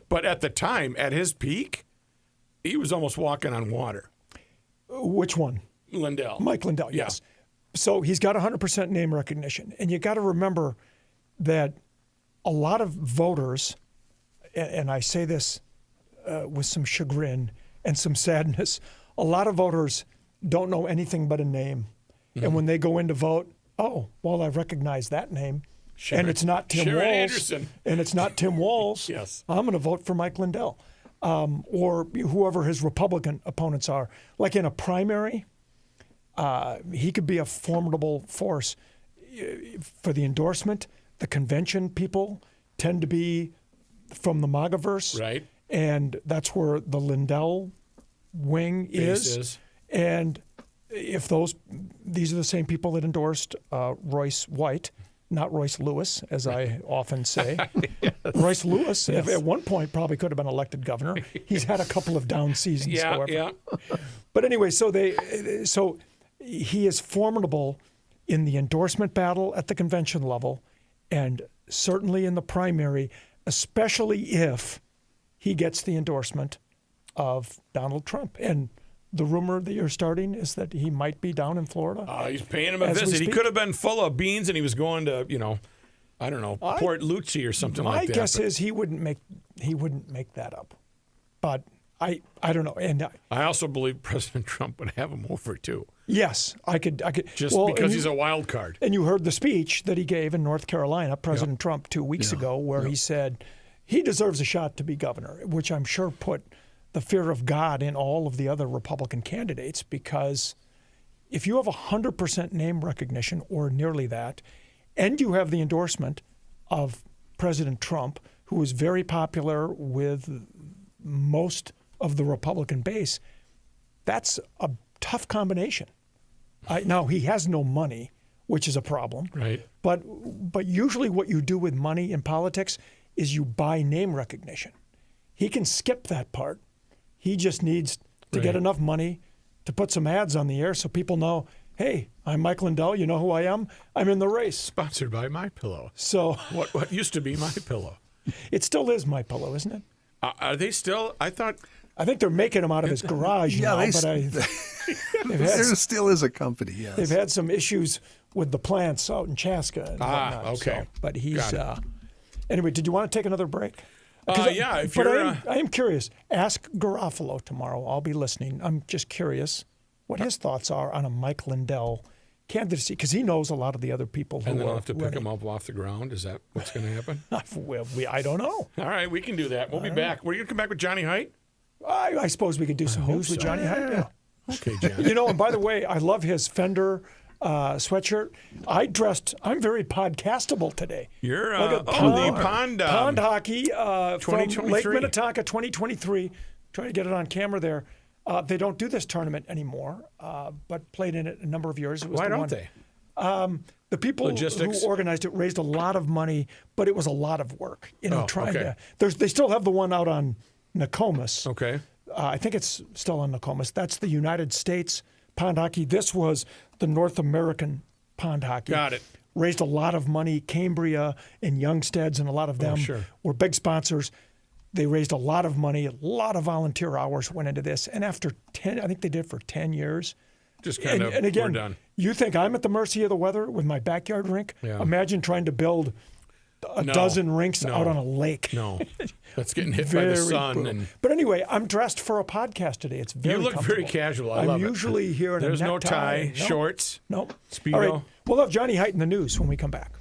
but at the time, at his peak, he was almost walking on water. Which one? Lindell. Mike Lindell, yes. So he's got 100% name recognition. And you got to remember that a lot of voters, and I say this with some chagrin and some sadness, a lot of voters don't know anything but a name. And when they go in to vote, oh, well, I recognize that name. And it's not Tim Sharon Walz. Anderson. And it's not Tim Walz. Yes. I'm going to vote for Mike Lindell. Or whoever his Republican opponents are. Like in a primary, he could be a formidable force. For the endorsement, the convention people tend to be from the MAGAverse. Right. And that's where the Lindell wing Base is. And if these are the same people that endorsed Royce White, not Royce Lewis, as I often say. Royce Lewis, at one point, probably could have been elected governor. He's had a couple of down seasons, however. Yeah. But anyway, so he is formidable in the endorsement battle at the convention level, and certainly in the primary, especially if he gets the endorsement of Donald Trump. And the rumor that you're starting is that he might be down in Florida. He's paying him a As we visit. He speak. could have been full of beans, and he was going to, I don't know, Port Lucci or something like that. My guess but is he wouldn't make that up. But I don't know. And I also believe President Trump would have him over too, yes, I could just well, because and he's a wild card. And you heard the speech that he gave in North Carolina, President Trump, 2 weeks ago, where he said he deserves a shot to be governor, which I'm sure put the fear of God in all of the other Republican candidates, because if you have 100% name recognition or nearly that, and you have the endorsement of President Trump, who is very popular with most of the Republican base, that's a tough combination. Now, he has no money, which is a problem. Right. But usually what you do with money in politics is you buy name recognition. He can skip that part. He just needs to get enough money to put some ads on the air so people know, hey, I'm Mike Lindell. You know who I am? I'm in the race. Sponsored by My Pillow. So What used to be My Pillow? it still is My Pillow, isn't it? Are they still? I thought. I think they're making him out of his garage now, but There still is a company, yes. they've had some issues with the plants out in Chaska and whatnot. okay. But he's Got it. anyway. Did you want to take another break? Yeah, if But you're. I am curious. Ask Garofalo tomorrow. I'll be listening. I'm just curious what his thoughts are on a Mike Lindell candidacy, because he knows a lot of the other people who and then are I'll have to pick running. him up off the ground. Is that what's going to happen? Well, I don't know. All right, we can do that. We'll be back. We're going to come back with Johnny Height? I suppose we could do some news with Johnny Heidt. Yeah. Okay, Johnny. You know, and by the way, I love his Fender sweatshirt. I'm very podcastable today. You're Look at the pond pond hockey from 2023. Lake Minnetonka 2023. Trying to get it on camera there. They don't do this tournament anymore, but played in it a number of years. It was Why the don't one. they? The people Logistics? who organized it raised a lot of money, but it was a lot of work. You know, Oh, trying okay. to. They still have the one out on Nokomis. Okay. I think it's still on Nokomis. That's the United States pond hockey. This was the North American pond hockey. Got it. Raised a lot of money. Cambria and Youngsteads and a lot of them sure. were big sponsors. They raised a lot of money. A lot of volunteer hours went into this. And after 10, I think they did for 10 years. Just kind of, and again, we're done. you think I'm at the mercy of the weather with my backyard rink? Yeah. Imagine trying to build a No. dozen rinks No. out on a lake. No. That's getting hit by the sun. brutal. And But anyway, I'm dressed for a podcast today. It's very you look very comfortable. casual. I I'm love it. usually here in There's a no necktie. tie, No. shorts. Nope. Speedo. All right. We'll have Johnny Height in the news when we come back.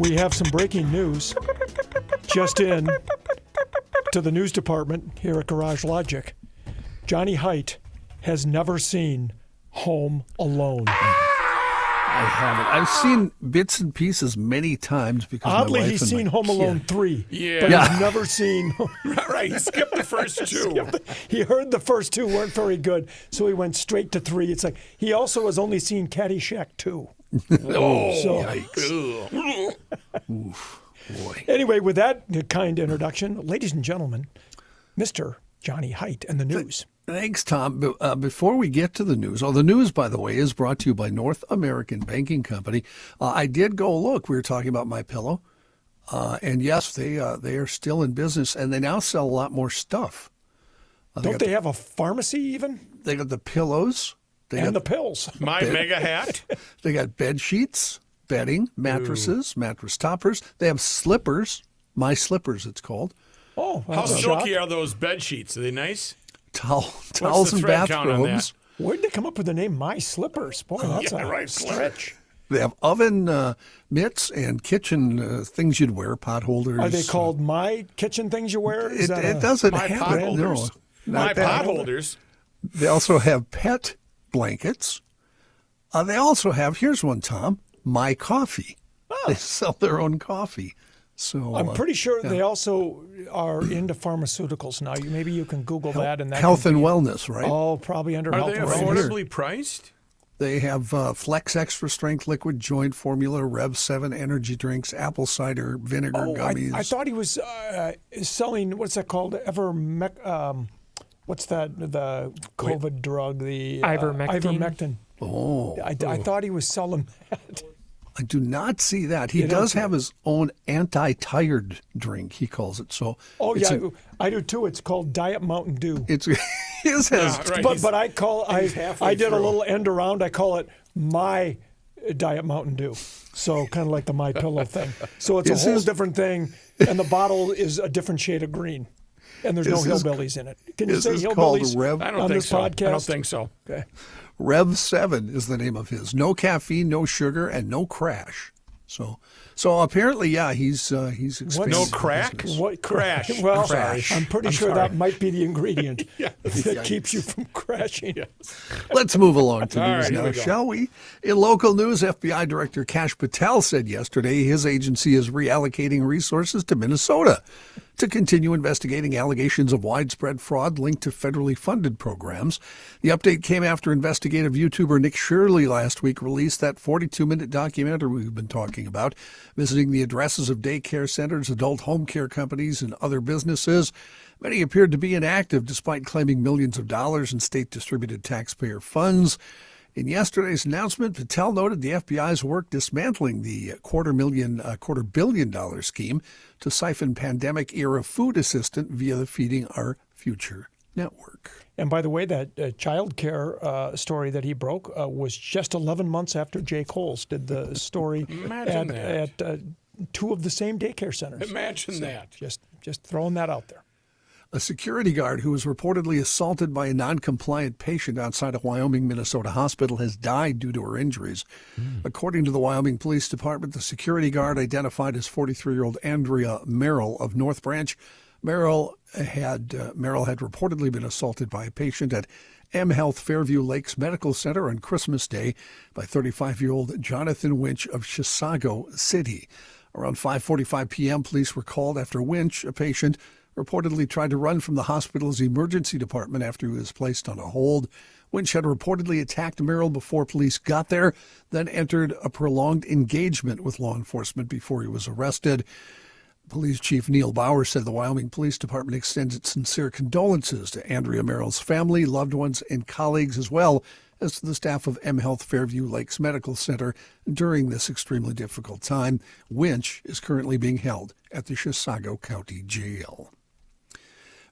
we have some breaking news just in to the news department here at Garage Logic. Johnny Heidt has never seen Home Alone. I haven't. I've seen bits and pieces many times because Oddly, my wife he's and seen my Home Alone kid. 3. Yeah. But Yeah. he's never seen. Right, he skipped the first two. He heard the first two weren't very good, so he went straight to 3. It's like he also has only seen Caddyshack 2. Oh, So- yikes. Oof, boy. Anyway, with that kind introduction, ladies and gentlemen, Mr. Johnny Heidt and the news. Thanks, Tom. Before we get to the news, the news, by the way, is brought to you by North American Banking Company. I did go look. We were talking about MyPillow, and yes, they are still in business, and they now sell a lot more stuff. Don't they have a pharmacy even? They got the pillows. They And the got pills. My mega hat. they got bed sheets, bedding, mattresses, mattress toppers. They have slippers. My Slippers, it's called. Oh, How that's a silky shock. are those bed sheets? Are they nice? Towels the and thread count on bathrobes. Where'd they come up with the name My Slippers? Boy, that's Yeah, a right, stretch. They have oven mitts and kitchen things you'd wear, pot holders. Are they called My Kitchen Things You Wear? Is that It a- doesn't My have pot it. holders. No, My not that. pot holders. They also have pet blankets. They also have, here's one, Tom, My Coffee. They sell their own coffee. So I'm pretty sure they also are into pharmaceuticals now. Maybe you can Google that. And that health can and be- wellness, right? Oh, probably under Are health they and right wellness. affordably priced? They have Flex Extra Strength Liquid Joint Formula, Rev 7 energy drinks, apple cider vinegar Oh, gummies. I thought he was selling, what's that called? What's that? The COVID drug, the Ivermectin? Ivermectin. Oh, I thought he was selling that. I do not see that. He You don't does see have his own anti-tired drink, he calls it. So Oh, it's yeah, I do too. It's called Diet Mountain Dew. it's his has Yeah, right. But I call I halfway did a through. little end around. I call it my Diet Mountain Dew. So kind of like the My Pillow thing. So it's Is a whole his- different thing, and the bottle is a different shade of green, and there's no Is his- hillbillies in it. Can you is say this called hillbillies Rev? I don't on think this so. podcast? I don't think so. Okay. Rev 7 is the name of his. No caffeine, no sugar, and no crash. So apparently, yeah, he's expanding No his crack? business. What Crash. Well, Crash. I'm pretty I'm sure sorry. that might be the ingredient that keeps you from crashing. Let's move along to All news right, here now, we go. shall we? In local news, FBI Director Kash Patel said yesterday his agency is reallocating resources to Minnesota to continue investigating allegations of widespread fraud linked to federally funded programs. The update came after investigative YouTuber Nick Shirley last week released that 42-minute documentary we've been talking about, visiting the addresses of daycare centers, adult home care companies, and other businesses. Many appeared to be inactive despite claiming millions of dollars in state-distributed taxpayer funds. In yesterday's announcement, Patel noted the FBI's work dismantling the $250 million scheme to siphon pandemic-era food assistance via the Feeding Our Future network. And by the way, that child care story that he broke was just 11 months after Jay Coles did the story Imagine at two of the same daycare centers. Imagine that. Just throwing that out there. A security guard who was reportedly assaulted by a non-compliant patient outside a Wyoming, Minnesota hospital has died due to her injuries. According to the Wyoming Police Department, the security guard, identified as 43-year-old Andrea Merrill of North Branch, Merrill had reportedly been assaulted by a patient at M Health Fairview Lakes Medical Center on Christmas Day by 35-year-old Jonathan Winch of Chisago City. Around 5:45 p.m., police were called after Winch, a patient, reportedly tried to run from the hospital's emergency department after he was placed on a hold. Winch had reportedly attacked Merrill before police got there, then entered a prolonged engagement with law enforcement before he was arrested. Police Chief Neil Bauer said the Wyoming Police Department extends its sincere condolences to Andrea Merrill's family, loved ones, and colleagues, as well as to the staff of M Health Fairview Lakes Medical Center during this extremely difficult time. Winch is currently being held at the Chisago County Jail.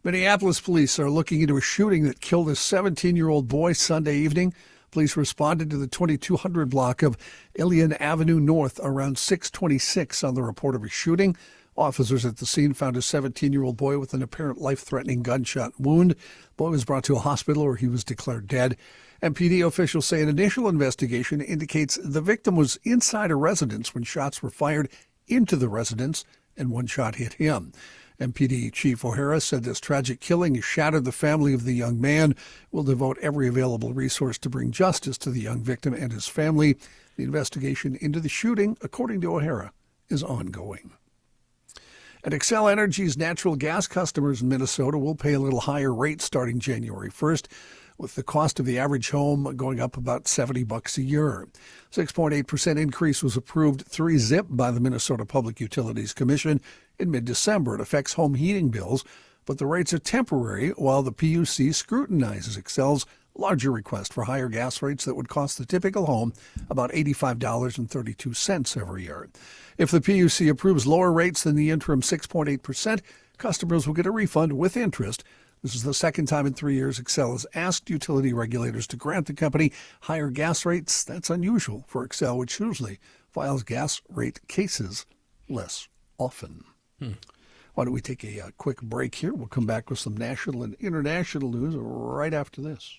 Minneapolis police are looking into a shooting that killed a 17-year-old boy Sunday evening. Police responded to the 2200 block of Ilion Avenue North around 6:26 on the report of a shooting. Officers at the scene found a 17-year-old boy with an apparent life-threatening gunshot wound. The boy was brought to a hospital where he was declared dead. MPD officials say an initial investigation indicates the victim was inside a residence when shots were fired into the residence, and one shot hit him. MPD Chief O'Hara said this tragic killing has shattered the family of the young man. Will devote every available resource to bring justice to the young victim and his family. The investigation into the shooting, according to O'Hara, is ongoing. And Xcel Energy's natural gas customers in Minnesota will pay a little higher rate starting January 1st, with the cost of the average home going up about $70 a year. 6.8% increase was approved 3-zip by the Minnesota Public Utilities Commission in mid-December. It affects home heating bills, but the rates are temporary while the PUC scrutinizes Xcel's larger request for higher gas rates that would cost the typical home about $85.32 every year. If the PUC approves lower rates than the interim 6.8%, customers will get a refund with interest. This is the second time in 3 years Xcel has asked utility regulators to grant the company higher gas rates. That's unusual for Xcel, which usually files gas rate cases less often. Why don't we take a quick break here? We'll come back with some national and international news right after this.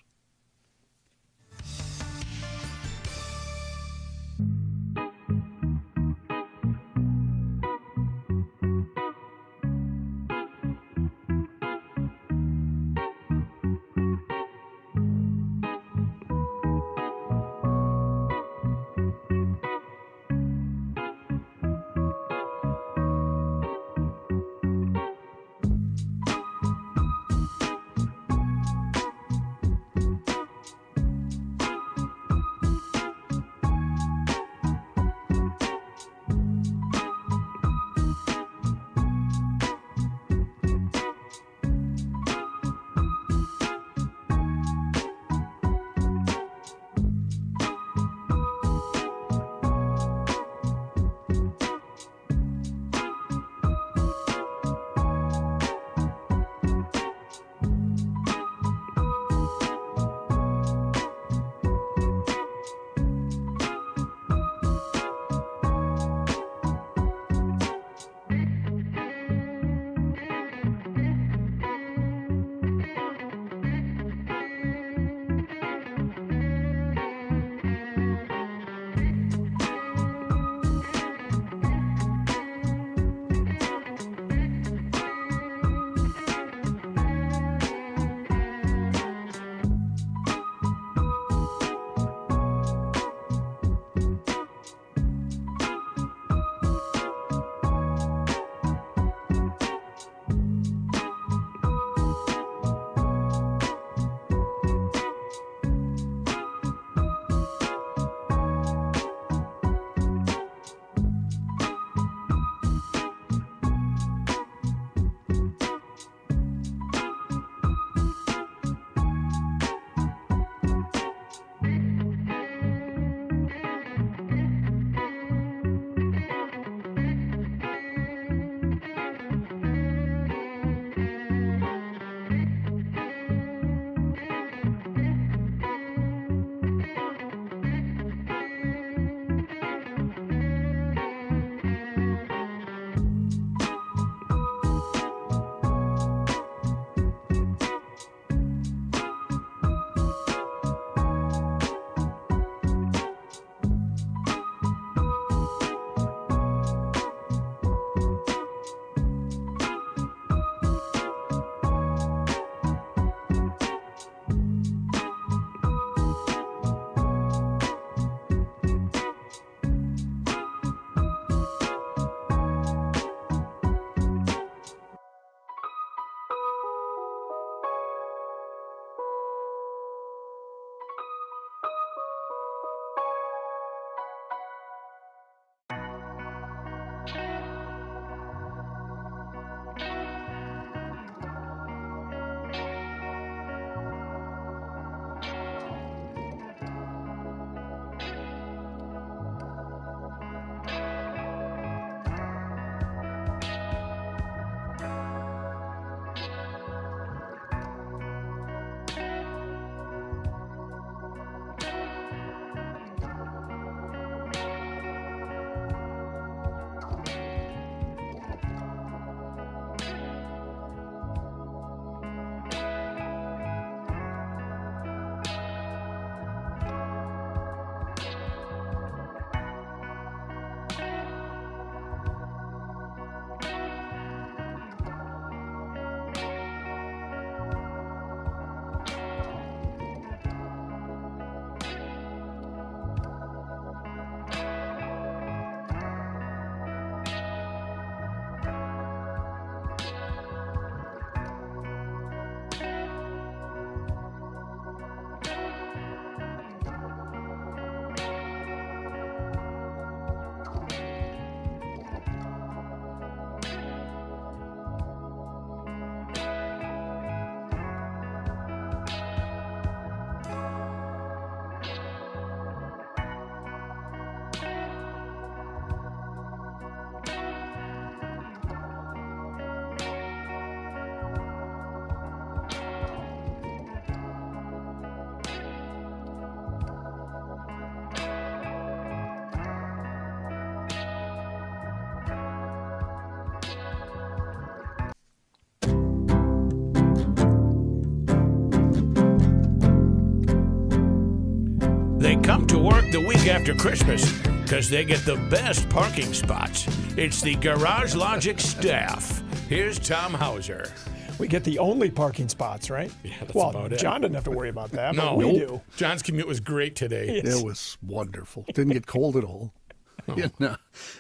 week after Christmas because they get the best parking spots. It's the Garage Logic staff. Here's Tom Hauser. We get the only parking spots, right? Yeah, that's well, about it. John doesn't have to worry about that, No, but we do. John's commute was great today. Yes. It was wonderful. Didn't get cold at all.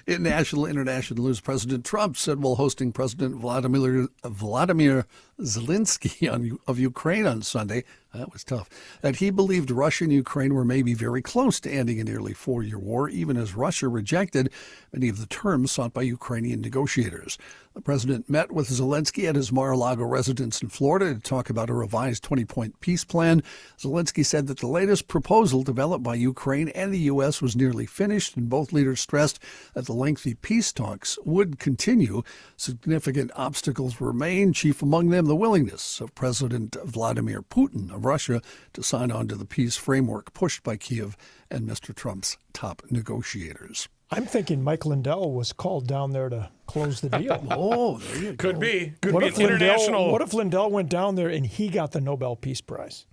In national international news, President Trump said while hosting President Vladimir Zelensky of Ukraine on Sunday, that was tough, that he believed Russia and Ukraine were maybe very close to ending a nearly 4-year war, even as Russia rejected many of the terms sought by Ukrainian negotiators. The president met with Zelensky at his Mar-a-Lago residence in Florida to talk about a revised 20-point peace plan. Zelensky said that the latest proposal developed by Ukraine and the U.S. was nearly finished, and both leaders stressed that the lengthy peace talks would continue. Significant obstacles remain, chief among them the willingness of President Vladimir Putin of Russia to sign on to the peace framework pushed by Kiev and Mr. Trump's top negotiators. I'm thinking Mike Lindell was called down there to close the deal. Oh, there you go. Could be. Could What be if an international. What if Lindell went down there and he got the Nobel Peace Prize?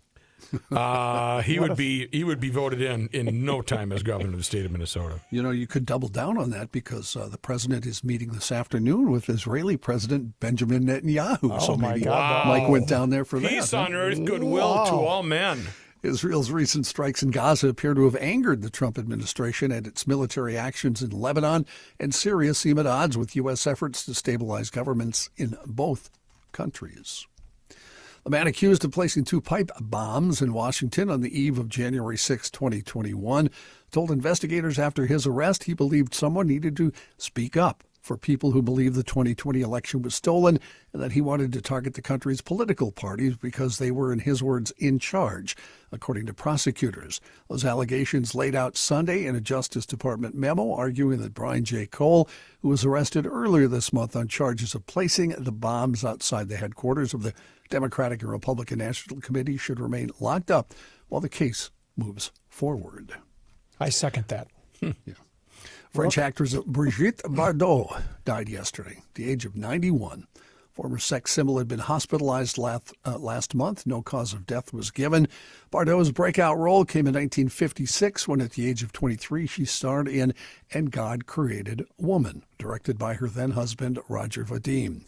He would be voted in no time as governor of the state of Minnesota. You know, you could double down on that because the president is meeting this afternoon with Israeli President Benjamin Netanyahu. Oh, so my maybe God. Mike went down there for that. Peace huh? on earth, goodwill to all men. Israel's recent strikes in Gaza appear to have angered the Trump administration, and its military actions in Lebanon and Syria seem at odds with U.S. efforts to stabilize governments in both countries. The man accused of placing 2 pipe bombs in Washington on the eve of January 6, 2021, told investigators after his arrest he believed someone needed to speak up for people who believe the 2020 election was stolen, and that he wanted to target the country's political parties because they were, in his words, in charge, according to prosecutors. Those allegations laid out Sunday in a Justice Department memo arguing that Brian J. Cole, who was arrested earlier this month on charges of placing the bombs outside the headquarters of the Democratic and Republican National Committee, should remain locked up while the case moves forward. I second that. French actress Brigitte Bardot died yesterday at the age of 91. Former sex symbol had been hospitalized last month. No cause of death was given. Bardot's breakout role came in 1956 when, at the age of 23, she starred in And God Created Woman, directed by her then-husband Roger Vadim.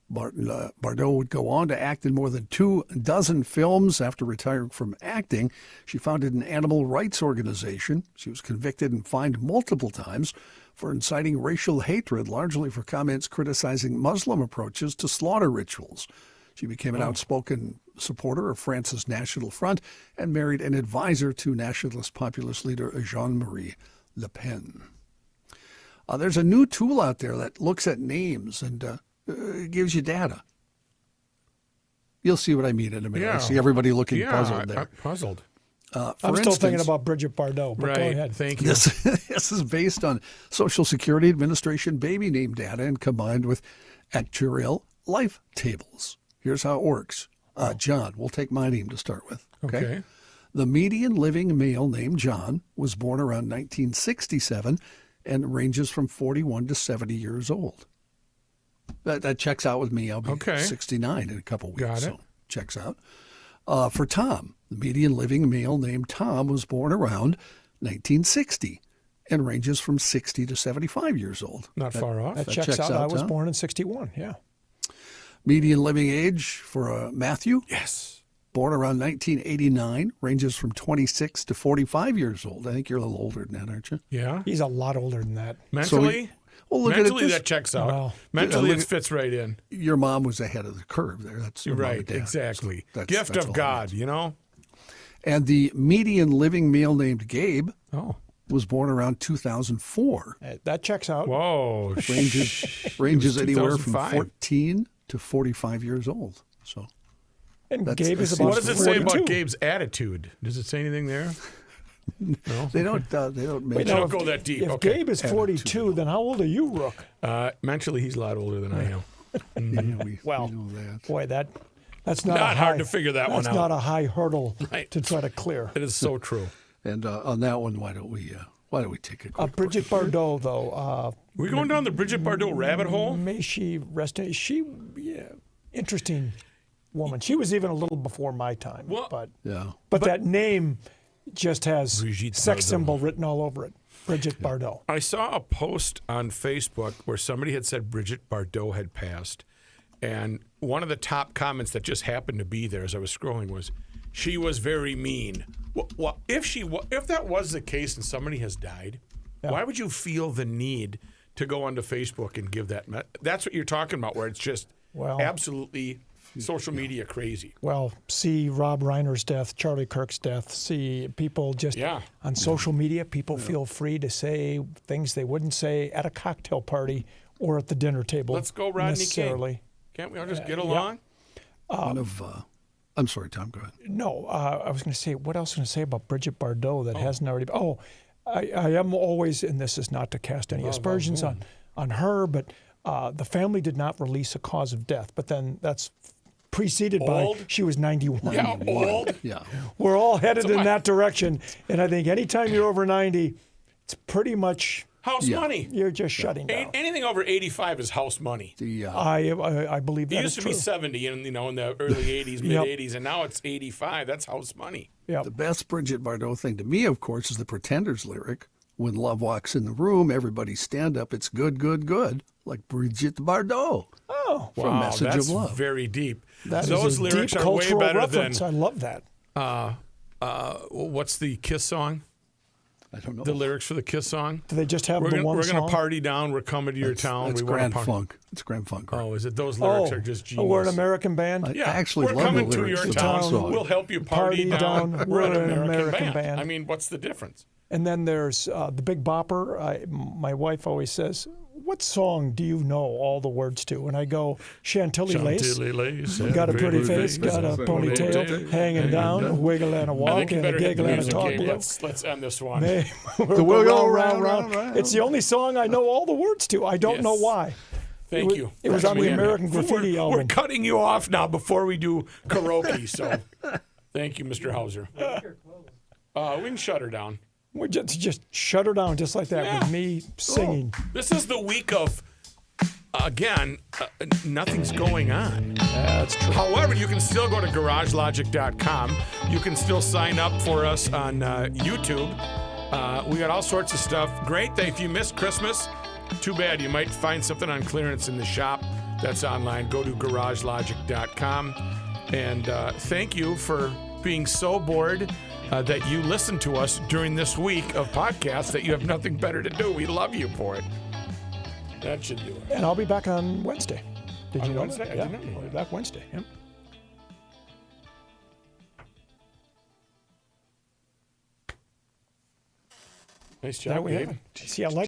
Bardot would go on to act in more than 24 films. After retiring from acting, she founded an animal rights organization. She was convicted and fined multiple times for inciting racial hatred, largely for comments criticizing Muslim approaches to slaughter rituals. She became an outspoken supporter of France's National Front and married an advisor to nationalist populist leader Jean-Marie Le Pen. There's a new tool out there that looks at names and it gives you data. You'll see what I mean in a minute. Yeah. I see everybody looking puzzled there. I'm puzzled. I'm still thinking about Bridget Bardot, but go Right. ahead. Thank you. This is based on Social Security Administration baby name data and combined with actuarial life tables. Here's how it works. John, we'll take my name to start with. Okay. The median living male named John was born around 1967 and ranges from 41 to 70 years old. That checks out with me. I'll be 69 in a couple weeks. Got it. So checks out. For Tom, the median living male named Tom was born around 1960 and ranges from 60 to 75 years old. Not far off. That That checks checks out. out, I was Tom. born in 61, yeah. Median living age for Matthew, Yes. born around 1989, ranges from 26 to 45 years old. I think you're a little older than that, aren't you? Yeah. He's a lot older than that. Mentally? Well, look Mentally, at it. that checks out. Well, Mentally, look it at- fits right in. Your mom was ahead of the curve there. That's your mom and Right. dad. Exactly. So Gift that's of all God, that you know? is. And the median living male named Gabe Oh. was born around 2004. that checks out. Whoa. Ranges anywhere from 2005. 14 to 45 years old. So And that's- Gabe is that's- about What does it say 42. about Gabe's attitude? Does it say anything there? No. they don't Wait, mention. now, don't go that deep. If Okay. Gabe is 42, then how old are you, Rook? Mentally, he's a lot older than I am. Yeah, we Well, know that. Boy, that's not, Not a hard high, to figure that one That's out. not a high hurdle Right. to try to clear. It is so true. And on that one, why don't we take a quick Bridget Bardot, though, We're going down the Bridget Bardot rabbit hole? may she rest in interesting woman. She was even a little before my time, Well- but Yeah. that name just has Brigitte sex Bardot. symbol written all over it. Brigitte Bardot. I saw a post on Facebook where somebody had said Brigitte Bardot had passed, and one of the top comments that just happened to be there as I was scrolling was, "She was very mean." Well, if that was the case and somebody has died, why would you feel the need to go onto Facebook and give that? That's what you're talking about, where it's just absolutely social media crazy. Well, see Rob Reiner's death, Charlie Kirk's death, see people just on social media, people feel free to say things they wouldn't say at a cocktail party or at the dinner table. Let's go, Rodney necessarily. King. Can't we all just get along? I'm sorry, Tom, go ahead. No, I was going to say, what else was I going to say about Brigitte Bardot that hasn't already been? I am always, and this is not to cast any aspersions on her, but the family did not release a cause of death, but then that's preceded by she was 91. Yeah, old. Yeah. We're all headed in that direction, and I think anytime you're over 90, it's pretty much house money. You're just shutting down. Anything over 85 is house money. I believe that It used is to be true. 70 in the early 80s, mid 80s, and now it's 85. That's house money. Yep. The best Brigitte Bardot thing to me, of course, is the Pretenders lyric. When love walks in the room, everybody stand up. It's good, good, good. Like Brigitte Bardot. Oh, From Message that's of Love. very deep. that Those is a lyrics deep are way cultural better reference. than I love that. what's the Kiss song? I don't know. The lyrics for the Kiss song? Do they just have We're the gonna, one we're song? gonna party down. We're coming to your town. It's we wanna Grand party. Funk. It's Grand Funk. Right? Oh, is it? Those lyrics are just genius. We're an American band. Yeah, I actually we're love the coming to lyrics your to that town. song. We'll help you party down. We're an American band. band. I mean, what's the difference? And then there's the Big Bopper. My wife always says, "What song do you know all the words to?" And I go, "Chantilly Lace. Lace. Got a pretty face, got a ponytail, hanging down, a wiggle and a I walk, think you and a better hit the giggle and a music, talk." Gabe. Let's end this one. The wiggle round. It's the only song I know all the words to. I don't know why. Thank you. It was Thanks on for the being American here. Graffiti We're album. cutting you off now before we do karaoke. So, thank you, Mr. Hauser. We can shut her down. We just shut her down just like that with me singing. This is the week of, again, nothing's going on. That's true. However, you can still go to garagelogic.com. You can still sign up for us on YouTube. We got all sorts of stuff. Great. If you missed Christmas, too bad. You might find something on clearance in the shop that's online. Go to garagelogic.com. And thank you for being so bored that you listen to us during this week of podcasts that you have nothing better to do. We love you for it. That should do it. And I'll be back on Wednesday. Did On you know Wednesday? that? I did not know I'll be that. back Wednesday. Yep. Nice There job, we Gabe. have it. See, I like